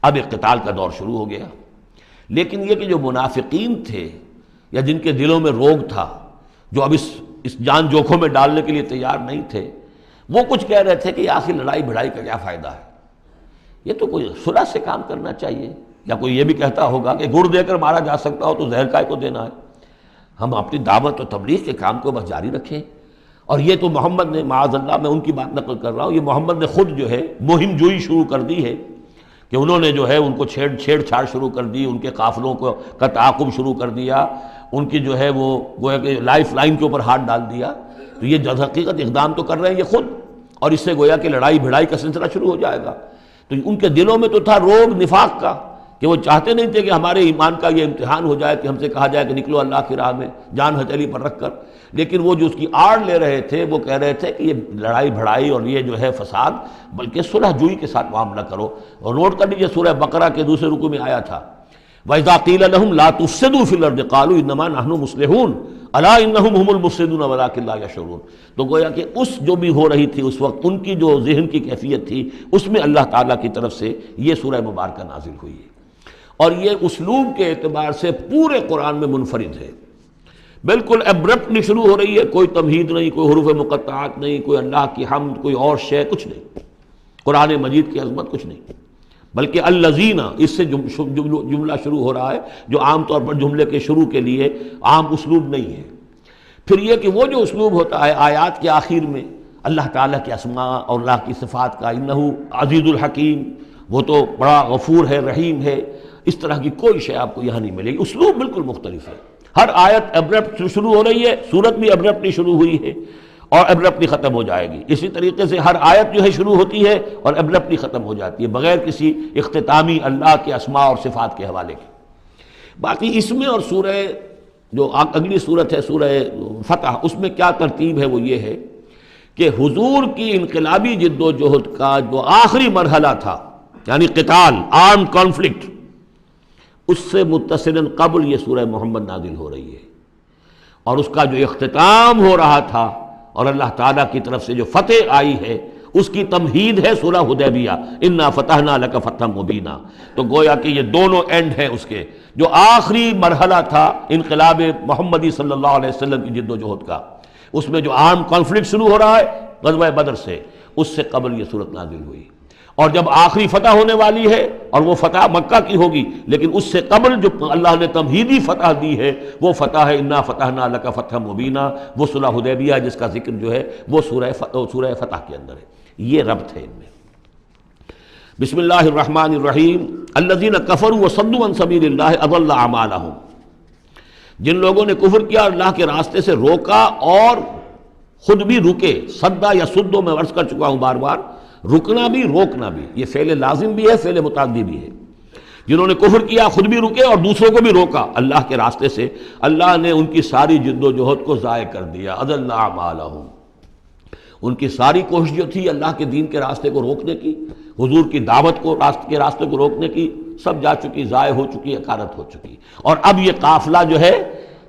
اب اقتتال کا دور شروع ہو گیا۔ لیکن یہ کہ جو منافقین تھے یا جن کے دلوں میں روگ تھا، جو اب اس جان جوکھوں میں ڈالنے کے لیے تیار نہیں تھے، وہ کچھ کہہ رہے تھے کہ آخر لڑائی بھڑائی کا کیا فائدہ ہے، یہ تو کوئی صلح سے کام کرنا چاہیے۔ یا کوئی یہ بھی کہتا ہوگا کہ گڑ دے کر مارا جا سکتا ہو تو زہر کائے کو دینا ہے، ہم اپنی دعوت و تبلیغ کے کام کو بس جاری رکھیں۔ اور یہ تو محمد نے، معاذ اللہ میں ان کی بات نقل کر رہا ہوں، یہ محمد نے خود جو ہے مہم جوئی شروع کر دی ہے کہ انہوں نے جو ہے ان کو چھیڑ چھاڑ شروع کر دی، ان کے قافلوں کا تعاقب شروع کر دیا، ان کی جو ہے وہ گویا کہ لائف لائن کے اوپر ہاتھ ڈال دیا۔ تو یہ جد حقیقت اقدام تو کر رہے ہیں یہ خود، اور اس سے گویا کہ لڑائی بھڑائی کا سلسلہ شروع ہو جائے گا۔ تو ان کے دلوں میں تو تھا روگ نفاق کا، کہ وہ چاہتے نہیں تھے کہ ہمارے ایمان کا یہ امتحان ہو جائے کہ ہم سے کہا جائے کہ نکلو اللہ کی راہ میں جان ہتھیلی پر رکھ کر، لیکن وہ جو اس کی آڑ لے رہے تھے وہ کہہ رہے تھے کہ یہ لڑائی بھڑائی اور یہ جو ہے فساد، بلکہ صلح جوئی کے ساتھ معاملہ کرو۔ اور نوٹ کر لیجیے سورہ بقرہ کے دوسرے رکوع میں آیا تھا وَإِذَا قِيلَ لَهُمْ لَا تُفْسِدُوا فِي الْأَرْضِ قَالُوا إِنَّمَا نَحْنُ مُصْلِحُونَ أَلَا إِنَّهُمْ هُمُ الْمُفْسِدُونَ وَلَٰكِن لَا يَشْعُرُونَ۔ تو گویا کہ اس جو بھی ہو رہی تھی اس وقت، ان کی جو ذہن کی کیفیت تھی، اس میں اللہ تعالیٰ کی طرف سے یہ سورہ مبارکہ نازل ہوئی ہے، اور یہ اسلوب کے اعتبار سے پورے قرآن میں منفرد ہے۔ بالکل ایبرپٹلی شروع ہو رہی ہے، کوئی تمہید نہیں، کوئی حروف مقطعات نہیں، کوئی اللہ کی حمد، کوئی اور شے، کچھ نہیں، قرآن مجید کی عظمت کچھ نہیں، بلکہ الذین، اس سے جملہ شروع ہو رہا ہے جو عام طور پر جملے کے شروع کے لیے عام اسلوب نہیں ہے۔ پھر یہ کہ وہ جو اسلوب ہوتا ہے آیات کے آخر میں اللہ تعالیٰ کے اسماء اور اللہ کی صفات کا، انہو عزیز الحکیم، وہ تو بڑا غفور ہے، رحیم ہے، اس طرح کی کوئی شے آپ کو یہاں نہیں ملے گی۔ اسلوب بالکل مختلف ہے۔ ہر آیت ابرپٹ شروع ہو رہی ہے، سورت بھی ابرپٹلی شروع ہوئی ہے اور ابرپٹلی ختم ہو جائے گی۔ اسی طریقے سے ہر آیت جو ہے شروع ہوتی ہے اور ابرپٹلی ختم ہو جاتی ہے، بغیر کسی اختتامی اللہ کے اسماء اور صفات کے حوالے کے۔ باقی اس میں اور سورہ جو اگلی صورت ہے سورہ فتح، اس میں کیا ترتیب ہے وہ یہ ہے کہ حضور کی انقلابی جد و جہد کا جو آخری مرحلہ تھا، یعنی قتال، آرم کانفلکٹ، اس سے متصلاً قبل یہ سورہ محمد نازل ہو رہی ہے، اور اس کا جو اختتام ہو رہا تھا اور اللہ تعالیٰ کی طرف سے جو فتح آئی ہے اس کی تمہید ہے سورہ حدیبیہ، انا فتحنا لک فتحا مبینا۔ تو گویا کہ یہ دونوں اینڈ ہیں اس کے، جو آخری مرحلہ تھا انقلاب محمدی صلی اللہ علیہ وسلم کی جد و جہد کا، اس میں جو عام کانفلکٹ شروع ہو رہا ہے غزوہ بدر سے، اس سے قبل یہ صورت نازل ہوئی۔ اور جب آخری فتح ہونے والی ہے، اور وہ فتح مکہ کی ہوگی، لیکن اس سے قبل جو اللہ نے تمہیدی فتح دی ہے وہ فتح ہے انا فتحنا لک فتحا مبینا، وہ صلح حدیبیہ جس کا ذکر جو ہے وہ سورہ فتح کے اندر ہے۔ یہ ربط ہے ان میں۔ بسم اللہ الرحمن الرحیم۔ الذین کفروا وصدوا عن سبیل اللہ اضل اعمالہم، جن لوگوں نے کفر کیا اور اللہ کے راستے سے روکا اور خود بھی رکے، صدا یا سدو میں عرض کر چکا ہوں بار بار، رکنا بھی روکنا بھی، یہ فعل لازم بھی ہے، فعل متعدی بھی ہے۔ جنہوں نے کفر کیا خود بھی رکے اور دوسروں کو بھی روکا اللہ کے راستے سے، اللہ نے ان کی ساری جد و جہد کو ضائع کر دیا۔ اضل اعمالہم، ان کی ساری کوشش جو تھی اللہ کے دین کے راستے کو روکنے کی، حضور کی دعوت کو کے راستے کو روکنے کی، سب جا چکی، ضائع ہو چکی، اکارت ہو چکی۔ اور اب یہ قافلہ جو ہے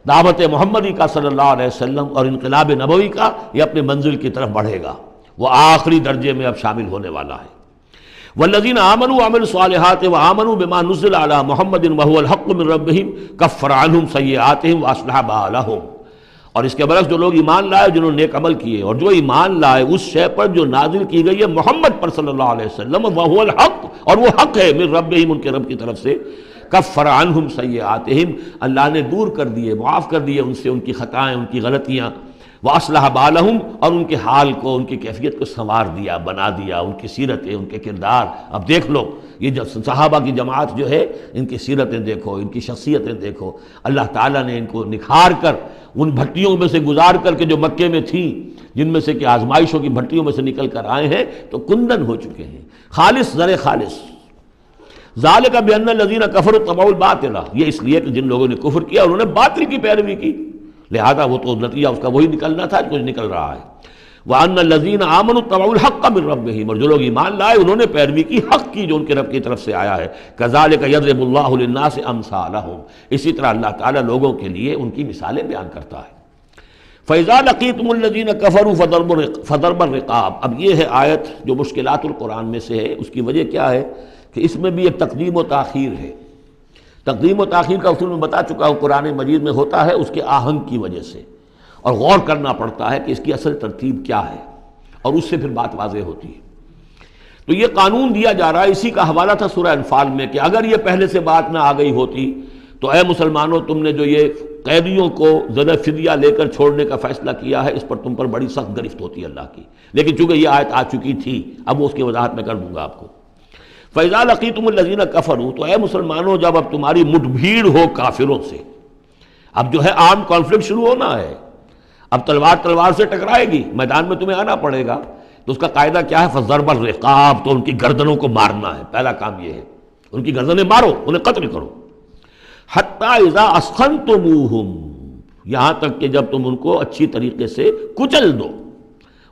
دعوت محمدی کا صلی اللہ علیہ وسلم اور انقلاب نبوی کا، یہ اپنے منزل کی طرف بڑھے گا، وہ آخری درجے میں اب شامل ہونے والا ہے۔ والذین آمنوا وعملوا الصالحات وآمنوا بما نزل علی محمد وهو الحق من ربهم کفر عنہم سیئاتہم واصلح بالہم، اور اس کے برعکس جو لوگ ایمان لائے، جنہوں نے نیک عمل کیے اور جو ایمان لائے اس شے پر جو نازل کی گئی ہے محمد پر صلی اللہ علیہ وسلم، وهو الحق، اور وہ حق ہے، من ربهم، ان کے رب کی طرف سے، کفر عنہم سیئاتہم، اللہ نے دور کر دیے، معاف کر دیے ان سے ان کی خطائیں، ان کی غلطیاں، واصلح بالہم، اور ان کے حال کو، ان کی کیفیت کو سنوار دیا، بنا دیا، ان کی سیرتیں، ان کے کردار۔ اب دیکھ لو یہ جو صحابہ کی جماعت جو ہے، ان کی سیرتیں دیکھو، ان کی شخصیتیں دیکھو، اللہ تعالیٰ نے ان کو نکھار کر ان بھٹیوں میں سے گزار کر کے جو مکے میں تھیں، جن میں سے کہ آزمائشوں کی بھٹیوں میں سے نکل کر آئے ہیں، تو کندن ہو چکے ہیں، خالص زر خالص۔ ذالک بان الذین کفروا اتبعوا الباطل، یہ اس لیے کہ جن لوگوں نے کفر کیا انہوں نے باطل کی پیروی کی، لہذا وہ تو نتیجہ اس کا وہی نکلنا تھا کچھ نکل رہا ہے۔ وَأَنَّ الَّذِينَ آمَنُوا اتَّبَعُوا الْحَقَّ مِن رَبِّهِمْ، اور جو لوگ ایمان لائے انہوں نے پیروی کی حق کی جو ان کے رب کی طرف سے آیا ہے۔ كَذَلِكَ يَضْرِبُ اللَّهُ لِلنَّاسِ أَمْثَالَهُمْ، اسی طرح اللہ تعالیٰ لوگوں کے لیے ان کی مثالیں بیان کرتا ہے۔ فَإِذَا لَقِيتُمُ الَّذِينَ كَفَرُوا فَضَرْبَ الرِّقَابِ، اب یہ ہے آیت جو مشکلات القرآن میں سے ہے۔ اس کی وجہ کیا ہے کہ اس میں بھی ایک تقدیم و تاخیر ہے۔ تقدیم و تاخیر کا اصول میں بتا چکا ہوں، قرآن مجید میں ہوتا ہے اس کے آہنگ کی وجہ سے، اور غور کرنا پڑتا ہے کہ اس کی اصل ترتیب کیا ہے، اور اس سے پھر بات واضح ہوتی ہے۔ تو یہ قانون دیا جا رہا ہے، اسی کا حوالہ تھا سورہ انفال میں کہ اگر یہ پہلے سے بات نہ آ گئی ہوتی تو اے مسلمانوں، تم نے جو یہ قیدیوں کو زر فدیہ لے کر چھوڑنے کا فیصلہ کیا ہے، اس پر تم پر بڑی سخت گرفت ہوتی ہے اللہ کی، لیکن چونکہ یہ آیت آ چکی تھی، اب وہ اس کی وضاحت میں کر دوں گا آپ کو۔ فَإِذَا لَقِيتُمُ الَّذِينَ كَفَرُوا، تو اے مسلمانوں جب اب تمہاری مٹ بھیڑ ہو کافروں سے، اب جو ہے عام کانفلکٹ شروع ہونا ہے، اب تلوار سے ٹکرائے گی، میدان میں تمہیں آنا پڑے گا، تو اس کا قاعدہ کیا ہے؟ فَضَرْبَ الرِّقَابِ، تو ان کی گردنوں کو مارنا ہے، پہلا کام یہ ہے، ان کی گردنیں مارو، انہیں قتل کرو۔ حَتَّى إِذَا أَسْخَنْتُمُوهُمْ، یہاں تک کہ جب تم ان کو اچھی طریقے سے کچل دو،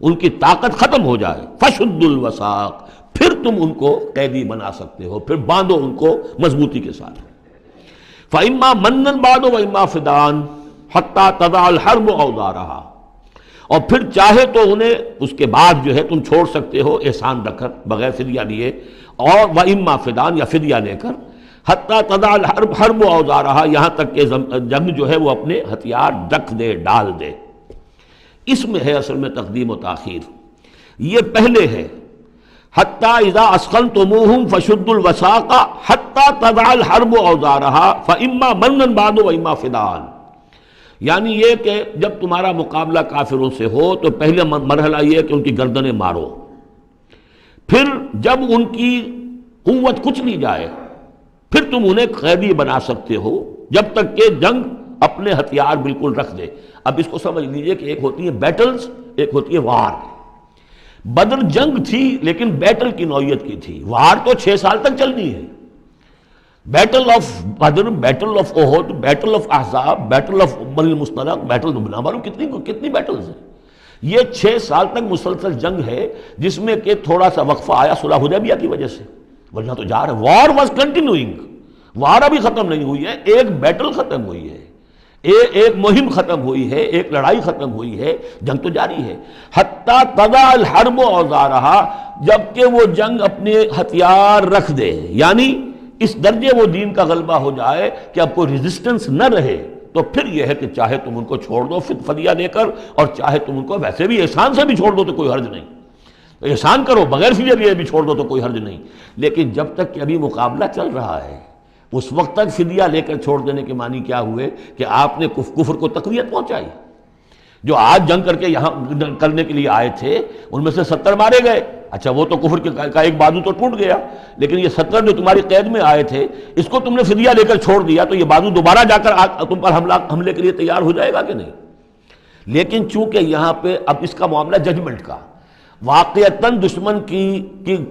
ان کی طاقت ختم ہو جائے، فَشُدُّ الْوَثَاقِ، پھر تم ان کو قیدی بنا سکتے ہو، پھر باندھو ان کو مضبوطی کے ساتھ۔ فَإِمَّا مَنًّا بَعْدُ وَإِمَّا فِدَاءً حَتَّى تَضَعَ الْحَرْبُ أَوْزَارَهَا، اور پھر چاہے تو انہیں اس کے بعد جو ہے تم چھوڑ سکتے ہو احسان رکھ کر، بغیر فدیہ لیے، اور وَإِمَّا فِدَاءً، یا فدیہ لے کر، حَتَّى تَضَعَ الْحَرْبُ أَوْزَارَهَا، یہاں تک کہ جنگ جو ہے وہ اپنے ہتھیار رکھ دے، ڈال دے۔ اس میں ہے اصل میں تقدیم و تاخیر، یہ پہلے ہے حَتَّى إِذَا أَسْخَنْتُمُوهُمْ فَشُدُّوا الْوَثَاقَ حَتَّى تَضَعَ الْحَرْبُ أَوْزَارَهَا فَإِمَّا مَنًّا بَعْدُ وَإِمَّا فِدَاءً، یعنی یہ کہ جب تمہارا مقابلہ کافروں سے ہو تو پہلے مرحلہ یہ ہے کہ ان کی گردنیں مارو، پھر جب ان کی قوت کچھ نہیں جائے پھر تم انہیں قیدی بنا سکتے ہو جب تک کہ جنگ اپنے ہتھیار بالکل رکھ دے۔ اب اس کو سمجھ لیجئے کہ ایک ہوتی ہے بیٹلز، ایک ہوتی ہے وار۔ بدر جنگ تھی لیکن بیٹل کی نوعیت کی تھی، وار تو 6 سال تک چلنی ہے۔ Battle of Badr, battle of Uhud, battle of Ahzab, battle of Bani Mustaliq, battle نہ معلوم کتنی بیٹلز ہیں۔ یہ 6 سال تک مسلسل جنگ ہے جس میں کہ تھوڑا سا وقفہ آیا صلح حدیبیہ کی وجہ سے، ورنہ تو جا رہا ہے۔ وار واز کنٹینیوئنگ، وار ابھی ختم نہیں ہوئی ہے، ایک بیٹل ختم ہوئی ہے، ایک مہم ختم ہوئی ہے، ایک لڑائی ختم ہوئی ہے، جنگ تو جاری ہے۔ حتیٰ تضع الحرب اوزارہا، جبکہ وہ جنگ اپنے ہتھیار رکھ دے، یعنی اس درجے وہ دین کا غلبہ ہو جائے کہ اب کوئی ریزسٹنس نہ رہے، تو پھر یہ ہے کہ چاہے تم ان کو چھوڑ دو فدیہ لے کر، اور چاہے تم ان کو ویسے بھی احسان سے بھی چھوڑ دو تو کوئی حرج نہیں، احسان کرو بغیر فدیہ لیے بھی چھوڑ دو تو کوئی حرج نہیں۔ لیکن جب تک کہ ابھی مقابلہ چل رہا ہے اس وقت تک فدیہ لے کر چھوڑ دینے کے معنی کیا ہوئے کہ آپ نے کفر کو تقویت پہنچائی۔ جو آج جنگ کر کے یہاں کرنے کے لیے آئے تھے ان میں سے 70 مارے گئے، اچھا وہ تو کفر کا ایک بازو تو ٹوٹ گیا، لیکن یہ 70 جو تمہاری قید میں آئے تھے اس کو تم نے فدیہ لے کر چھوڑ دیا تو یہ بازو دوبارہ جا کر تم پر حملے کے لیے تیار ہو جائے گا کہ نہیں؟ لیکن چونکہ یہاں پہ اب اس کا معاملہ ججمنٹ کا، واقعتاً دشمن کی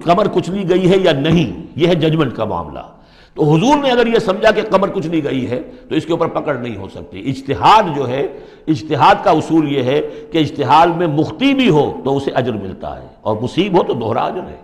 کمر کچلی گئی ہے یا نہیں، یہ ہے ججمنٹ کا معاملہ۔ تو حضور نے اگر یہ سمجھا کہ قمر کچلی گئی ہے تو اس کے اوپر پکڑ نہیں ہو سکتی۔ اجتہاد جو ہے، اجتہاد کا اصول یہ ہے کہ اجتہاد میں مخطی بھی ہو تو اسے اجر ملتا ہے اور مصیب ہو تو دوہرا اجر ہے۔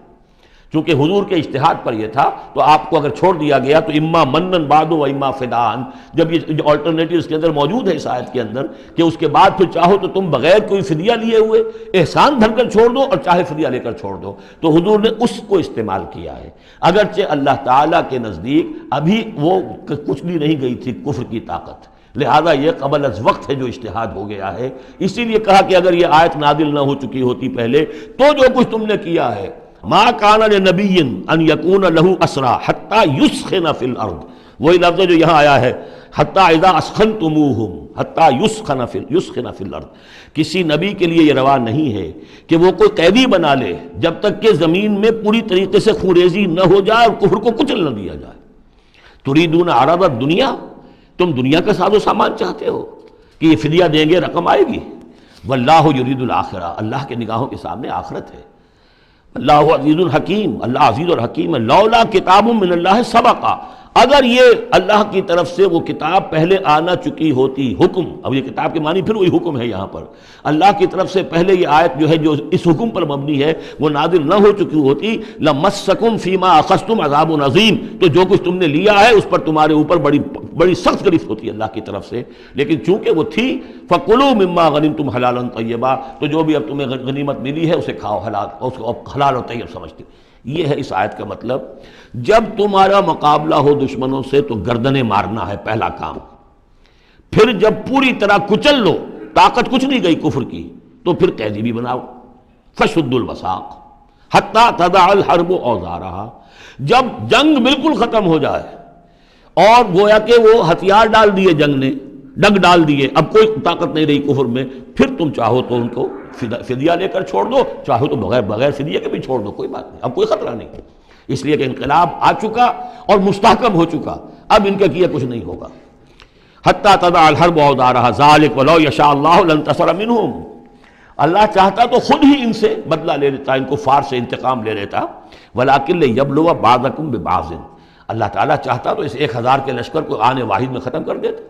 چونکہ حضور کے اجتہاد پر یہ تھا تو آپ کو اگر چھوڑ دیا گیا تو اما منن بعد و اما فدان، جب یہ آلٹرنیٹو اس کے اندر موجود ہے اس آیت کے اندر کہ اس کے بعد پھر چاہو تو تم بغیر کوئی فدیہ لیے ہوئے احسان دھر کر چھوڑ دو اور چاہے فدیہ لے کر چھوڑ دو، تو حضور نے اس کو استعمال کیا ہے۔ اگرچہ اللہ تعالیٰ کے نزدیک ابھی وہ کچلی نہیں گئی تھی کفر کی طاقت، لہذا یہ قبل از وقت ہے جو اجتہاد ہو گیا ہے۔ اسی لیے کہا کہ اگر یہ آیت نازل نہ ہو چکی ہوتی پہلے تو جو کچھ تم نے کیا ہے، ما کان لنبی ان یکون لہ اسرا حتی یسخن فی الارض، وہی لفظ ہے جو یہاں آیا ہے حتی اذا اسخنتموہم حتی یسخن فی الارض۔ کسی نبی کے لیے یہ روا نہیں ہے کہ وہ کوئی قیدی بنا لے جب تک کہ زمین میں پوری طریقے سے خونریزی نہ ہو جائے اور کفر کو کچل نہ دیا جائے۔ تریدون عرض الدنیا، تم دنیا کا ساز و سامان چاہتے ہو کہ یہ فدیہ دیں گے رقم آئے گی، واللہ یرید الآخرہ، اللہ کے نگاہوں کے سامنے آخرت ہے۔ اللہ عزیز الحکیم، اللہ عزیز اور حکیم ہے۔ لولا کتاب من اللہ سبقا، اگر یہ اللہ کی طرف سے وہ کتاب پہلے آنا چکی ہوتی، حکم، اب یہ کتاب کے معنی پھر وہی حکم ہے یہاں پر، اللہ کی طرف سے پہلے یہ آیت جو ہے جو اس حکم پر مبنی ہے وہ نازل نہ ہو چکی ہوتی، لمسکم فیما اخذتم عذاب عظیم، تو جو کچھ تم نے لیا ہے اس پر تمہارے اوپر بڑی سخت گرفت ہوتی ہے اللہ کی طرف سے، لیکن چونکہ وہ تھی فَقُلُوا مِمَّا غَنِمْتُمْ حَلَالًا طَيِّبًا، تو جو بھی اب تمہیں غنیمت ملی ہے اسے کھاؤ حلال، اس کو حلال اور طیب سمجھتے۔ یہ ہے اس آیت کا مطلب، جب تمہارا مقابلہ ہو دشمنوں سے تو گردنیں مارنا ہے پہلا کام، پھر جب پوری طرح کچل لو، طاقت کچھ نہیں گئی کفر کی، تو پھر قیدی بھی بناؤ، فَشُدُّ الْوَثَاقَ حَتَّى تَضَعَ الْحَرْبُ أَوْزَارَهَا، جب جنگ بالکل ختم ہو جائے اور گویا کہ وہ ہتھیار ڈال دیے جنگ نے، ڈگ ڈال دیے، اب کوئی طاقت نہیں رہی کفر میں، پھر تم چاہو تو ان کو فدیہ لے کر چھوڑ دو، چاہو تو بغیر فدیہ کے بھی چھوڑ دو، کوئی بات نہیں، اب کوئی خطرہ نہیں، اس لیے کہ انقلاب آ چکا اور مستحکم ہو چکا، اب ان کے کیے کچھ نہیں ہوگا۔ حتیٰ تضع الحرب اوزارها ذلک ولو یشاء اللہ لانتصر منہم، اللہ چاہتا تو خود ہی ان سے بدلہ لے لیتا، ان کفار سے انتقام لے لیتا، ولکن لیبلو بعضکم ببعض، اللہ تعالیٰ چاہتا تو اس 1000 کے لشکر کو آنے واحد میں ختم کر دیتا،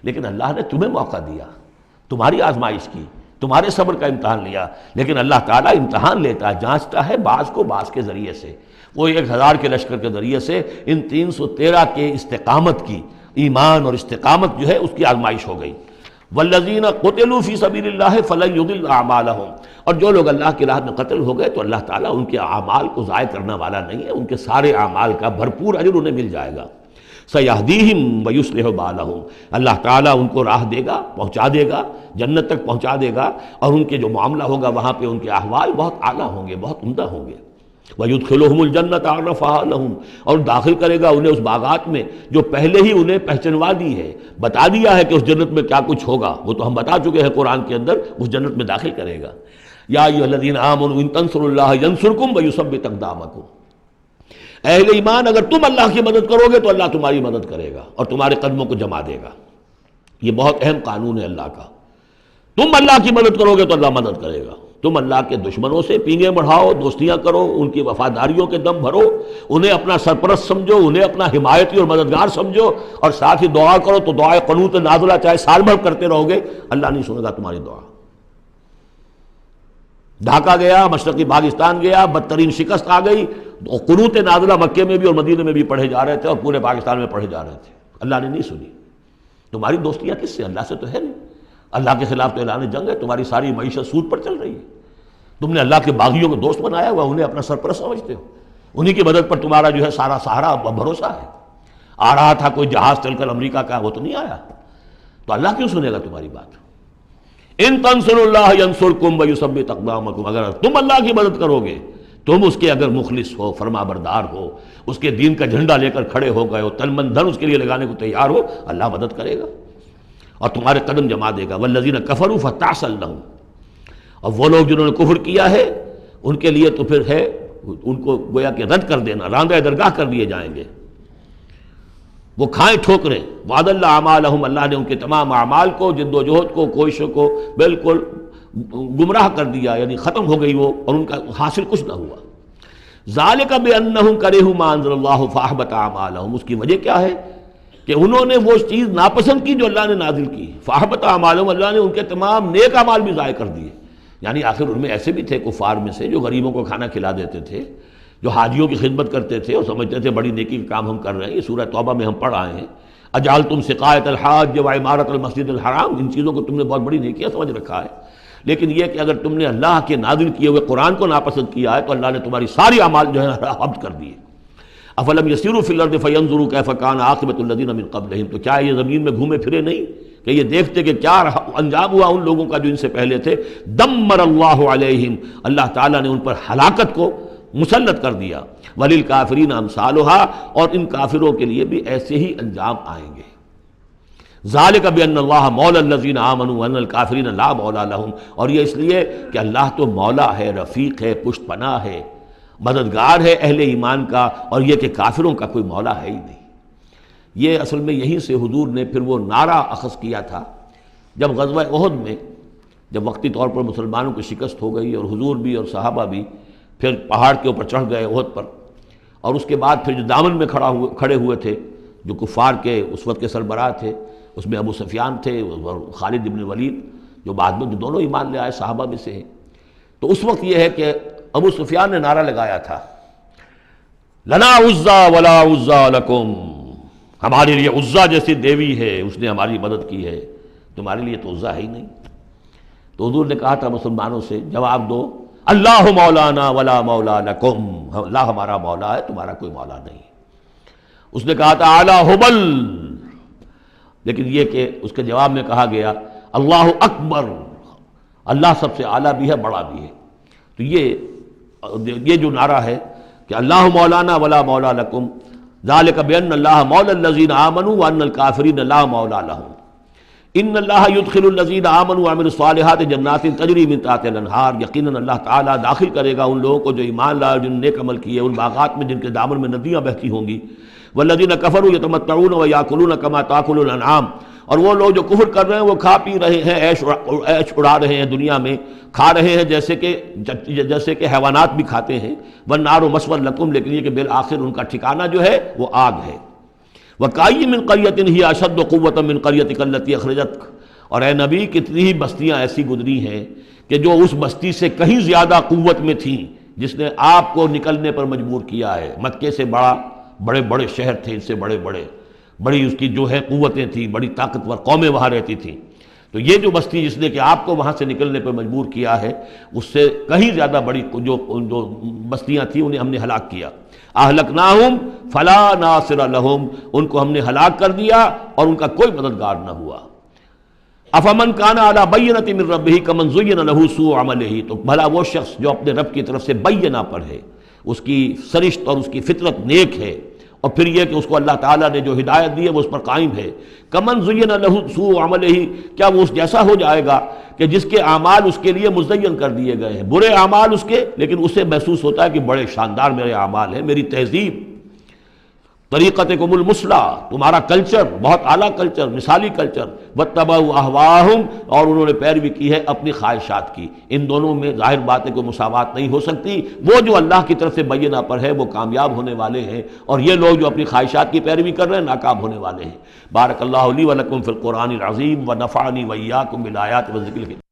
لیکن اللہ نے تمہیں موقع دیا، تمہاری آزمائش کی، تمہارے صبر کا امتحان لیا، لیکن اللہ تعالیٰ امتحان لیتا ہے، جانچتا ہے بعض کو بعض کے ذریعے سے، وہ 1000 کے لشکر کے ذریعے سے ان 313 کے استقامت کی، ایمان اور استقامت جو ہے اس کی آزمائش ہو گئی۔ والذین قتلوا فی سبیل اللہ فلن یضل اعمالہم، اور جو لوگ اللہ کی راہ میں قتل ہو گئے تو اللہ تعالیٰ ان کے اعمال کو ضائع کرنے والا نہیں ہے، ان کے سارے اعمال کا بھرپور اجر انہیں مل جائے گا۔ سیہدیہم ویصلح بالہم، اللہ تعالیٰ ان کو راہ دے گا، پہنچا دے گا، جنت تک پہنچا دے گا، اور ان کے جو معاملہ ہوگا وہاں پہ ان کے احوال بہت اعلیٰ ہوں گے، بہت عمدہ ہوں گے۔ وَيُدْخِلُهُمُ الْجَنَّةَ عَرَّفَهَا لَهُمْ، اور داخل کرے گا انہیں اس باغات میں جو پہلے ہی انہیں پہچنوا دی ہے، بتا دیا ہے کہ اس جنت میں کیا کچھ ہوگا، وہ تو ہم بتا چکے ہیں قرآن کے اندر، اس جنت میں داخل کرے گا۔ یا ایھا الذین آمنوا ان تنصروا اللہ ینصرکم ویثبت اقدامکم، اہل ایمان اگر تم اللہ کی مدد کرو گے تو اللہ تمہاری مدد کرے گا اور تمہارے قدموں کو جما دے گا۔ یہ بہت اہم قانون ہے اللہ کا، تم اللہ کی مدد کرو گے تو اللہ مدد کرے گا۔ تم اللہ کے دشمنوں سے پینگیں بڑھاؤ، دوستیاں کرو، ان کی وفاداریوں کے دم بھرو، انہیں اپنا سرپرست سمجھو، انہیں اپنا حمایتی اور مددگار سمجھو، اور ساتھ ہی دعا کرو تو دعائے قنوت نازلہ چاہے سال بھر کرتے رہو گے، اللہ نہیں سنے گا تمہاری دعا۔ ڈھاکہ گیا، مشرقی پاکستان گیا، بدترین شکست آ گئی، قنوت نازلہ مکے میں بھی اور مدینے میں بھی پڑھے جا رہے تھے اور پورے پاکستان میں پڑھے جا رہے تھے، اللہ نے نہیں سنی۔ تمہاری دوستیاں کس سے؟ اللہ سے تو ہے نہیں۔ اللہ کے خلاف تو اعلان جنگ ہے، تمہاری ساری معیشت سود پر چل رہی ہے، تم نے اللہ کے باغیوں کو دوست بنایا ہوا، انہیں اپنا سرپرست سمجھتے ہو، انہی کی مدد پر تمہارا جو ہے سارا سہارا بھروسہ ہے۔ آ رہا تھا کوئی جہاز چل کر امریکہ کا، وہ تو نہیں آیا، تو اللہ کیوں سنے گا تمہاری بات؟ ان تنصروا اللہ ینصرکم ویثبت اقدامکم، اگر تم اللہ کی مدد کرو گے، تم اس کے اگر مخلص ہو، فرما بردار ہو، اس کے دین کا جھنڈا لے کر کھڑے ہو گئے ہو، تن من دھن اس کے لیے لگانے کو تیار ہو، اللہ مدد کرے گا اور تمہارے قدم جما دے گا۔ والذین کفروا فتعسا لهم، اور وہ لوگ جنہوں نے کفر کیا ہے ان کے لیے تو پھر ہے ان کو گویا کہ رد کر دینا، راندہ درگاہ کر دیے جائیں گے، وہ کھائیں ٹھوکریں۔ وعد اللہ اعمالہم، اللہ نے ان کے تمام اعمال کو، جد و جہد کو، کوششوں کو بالکل گمراہ کر دیا، یعنی ختم ہو گئی وہ، اور ان کا حاصل کچھ نہ ہوا۔ ذالک بانہم کرہوا ما انزل اللہ فاحبط اعمالہم، اس کی وجہ کیا ہے کہ انہوں نے وہ چیز ناپسند کی جو اللہ نے نازل کی، فاحبط اعمالہم، اللہ نے ان کے تمام نیک اعمال بھی ضائع کر دیے۔ یعنی آخر ان میں ایسے بھی تھے کفار میں سے جو غریبوں کو کھانا کھلا دیتے تھے، جو حاجیوں کی خدمت کرتے تھے اور سمجھتے تھے بڑی نیکی کا کام ہم کر رہے ہیں۔ یہ سورہ توبہ میں ہم پڑھ آئے ہیں، اجعلتم سقایۃ الحاج وعمارۃ المسجد الحرام، ان چیزوں کو تم نے بہت بڑی نیکیاں سمجھ رکھا ہے، لیکن یہ کہ اگر تم نے اللہ کے نازل کیے ہوئے قرآن کو ناپسند کیا ہے تو اللہ نے تمہاری ساری اعمال جو ہے حبط کر دیے۔ افلم یسیروا فی الارض فینظروا کیف کان عاقبۃ الذین من قبلہم، تو کیا یہ زمین میں گھومے پھرے نہیں کہ یہ دیکھتے کہ کیا انجام ہوا ان لوگوں کا جو ان سے پہلے تھے؟ دمر اللہ علیہم، اللہ تعالیٰ نے ان پر ہلاکت کو مسلط کر دیا۔ وللکافرین امثالھا، اور ان کافروں کے لیے بھی ایسے ہی انجام آئیں گے۔ ذالک بان اللہ مولی الذین آمنوا وان الکافرین لا مولی لہم، اور یہ اس لیے کہ اللہ تو مولا ہے، رفیق ہے، پشت پناہ ہے، مددگار ہے اہل ایمان کا، اور یہ کہ کافروں کا کوئی مولا ہے ہی نہیں۔ یہ اصل میں یہیں سے حضور نے پھر وہ نعرہ اخذ کیا تھا جب غزوہ احد میں، جب وقتی طور پر مسلمانوں کی شکست ہو گئی اور حضور بھی اور صحابہ بھی پھر پہاڑ کے اوپر چڑھ گئے احد پر، اور اس کے بعد پھر جو دامن میں کھڑے ہوئے تھے جو کفار کے اس وقت کے سربراہ تھے، اس میں ابو سفیان تھے اور خالد بن ولید جو بعد میں جو دونوں ایمان لے آئے صحابہ میں سے ہیں۔ تو اس وقت یہ ہے کہ ابو سفیان نے نعرہ لگایا تھا، لنا عزا ولا عزا لکم، ہمارے لیے عزا جیسی دیوی ہے، اس نے ہماری مدد کی ہے، تمہارے لیے تو عزا ہے ہی نہیں۔ تو حضور نے کہا تھا مسلمانوں سے جواب دو، اللہ مولانا ولا مولا لکم، اللہ ہمارا مولا ہے، تمہارا کوئی مولا نہیں۔ اس نے کہا تھا اعلی حبل، لیکن یہ کہ اس کے جواب میں کہا گیا اللہ اکبر، اللہ سب سے اعلیٰ بھی ہے، بڑا بھی ہے۔ تو یہ جو نعرہ ہے کہ اللہ مولانا ولا مولا لکم، ذالک بان اللہ مولی الذین آمنوا وان الکافرین لا مولی لہم، ان اللہ یدخل الذین آمنوا وعملوا الصالحات جنات تجری من تحتها الانہار، یقیناً اللہ تعالیٰ داخل کرے گا ان لوگوں کو جو ایمان لائے اور جنہوں نے نیک عمل کیے ان باغات میں جن کے دامن میں ندیاں بہتی ہوں گی۔ والذین کفروا یتمتعون ویاکلون کما تاکل الانعام، اور وہ لوگ جو کفر کر رہے ہیں وہ کھا پی رہے ہیں، عیش اڑا رہے ہیں دنیا میں، کھا رہے ہیں جیسے کہ حیوانات بھی کھاتے ہیں۔ والنار مثوی لکم، لیکن یہ کہ بالآخر ان کا ٹھکانہ جو ہے وہ آگ ہے۔ وَكَأَيٍّ مِّن قَرْيَةٍ هِيَ أَشَدُّ قُوَّةً مِّن قَرْيَتِكَ الَّتِي أَخْرَجَتْكَ، اور اے نبی کتنی ہی بستیاں ایسی گزری ہیں کہ جو اس بستی سے کہیں زیادہ قوت میں تھیں جس نے آپ کو نکلنے پر مجبور کیا ہے۔ مکے سے بڑے بڑے شہر تھے، اس سے بڑی اس کی جو ہے قوتیں تھیں، بڑی طاقتور قومیں وہاں رہتی تھیں، تو یہ جو بستی جس نے کہ آپ کو وہاں سے نکلنے پر مجبور کیا ہے اس سے کہیں زیادہ بڑی جو بستیاں تھیں انہیں ہم نے ہلاک کیا۔ اہلکناہم فلا ناصر لہم، ان کو ہم نے ہلاک کر دیا اور ان کا کوئی مددگار نہ ہوا۔ افمن کان علی بینۃ من ربہ کمن زین لہ سوء عملہ، تو بھلا وہ شخص جو اپنے رب کی طرف سے بینہ پر ہے، اس کی سرشت اور اس کی فطرت نیک ہے، اور پھر یہ کہ اس کو اللہ تعالیٰ نے جو ہدایت دی ہے وہ اس پر قائم ہے۔ کمن زین لہ سوء عملہ، کیا وہ اس جیسا ہو جائے گا کہ جس کے اعمال اس کے لیے مزین کر دیے گئے ہیں، برے اعمال اس کے، لیکن اسے محسوس ہوتا ہے کہ بڑے شاندار میرے اعمال ہیں، میری تہذیب، طریقتکم المثلیٰ، تمہارا کلچر بہت اعلیٰ کلچر، مثالی کلچر، واتبعوا اہواہم، اور انہوں نے پیروی کی ہے اپنی خواہشات کی۔ ان دونوں میں ظاہر بات ہے کوئی مساوات نہیں ہو سکتی۔ وہ جو اللہ کی طرف سے بینہ پر ہے وہ کامیاب ہونے والے ہیں، اور یہ لوگ جو اپنی خواہشات کی پیروی کر رہے ہیں ناکام ہونے والے ہیں۔ بارک اللہ لی ولکم فی القرآن العظیم ونفعنی وإیاکم بالآیات والذکر الحکیم۔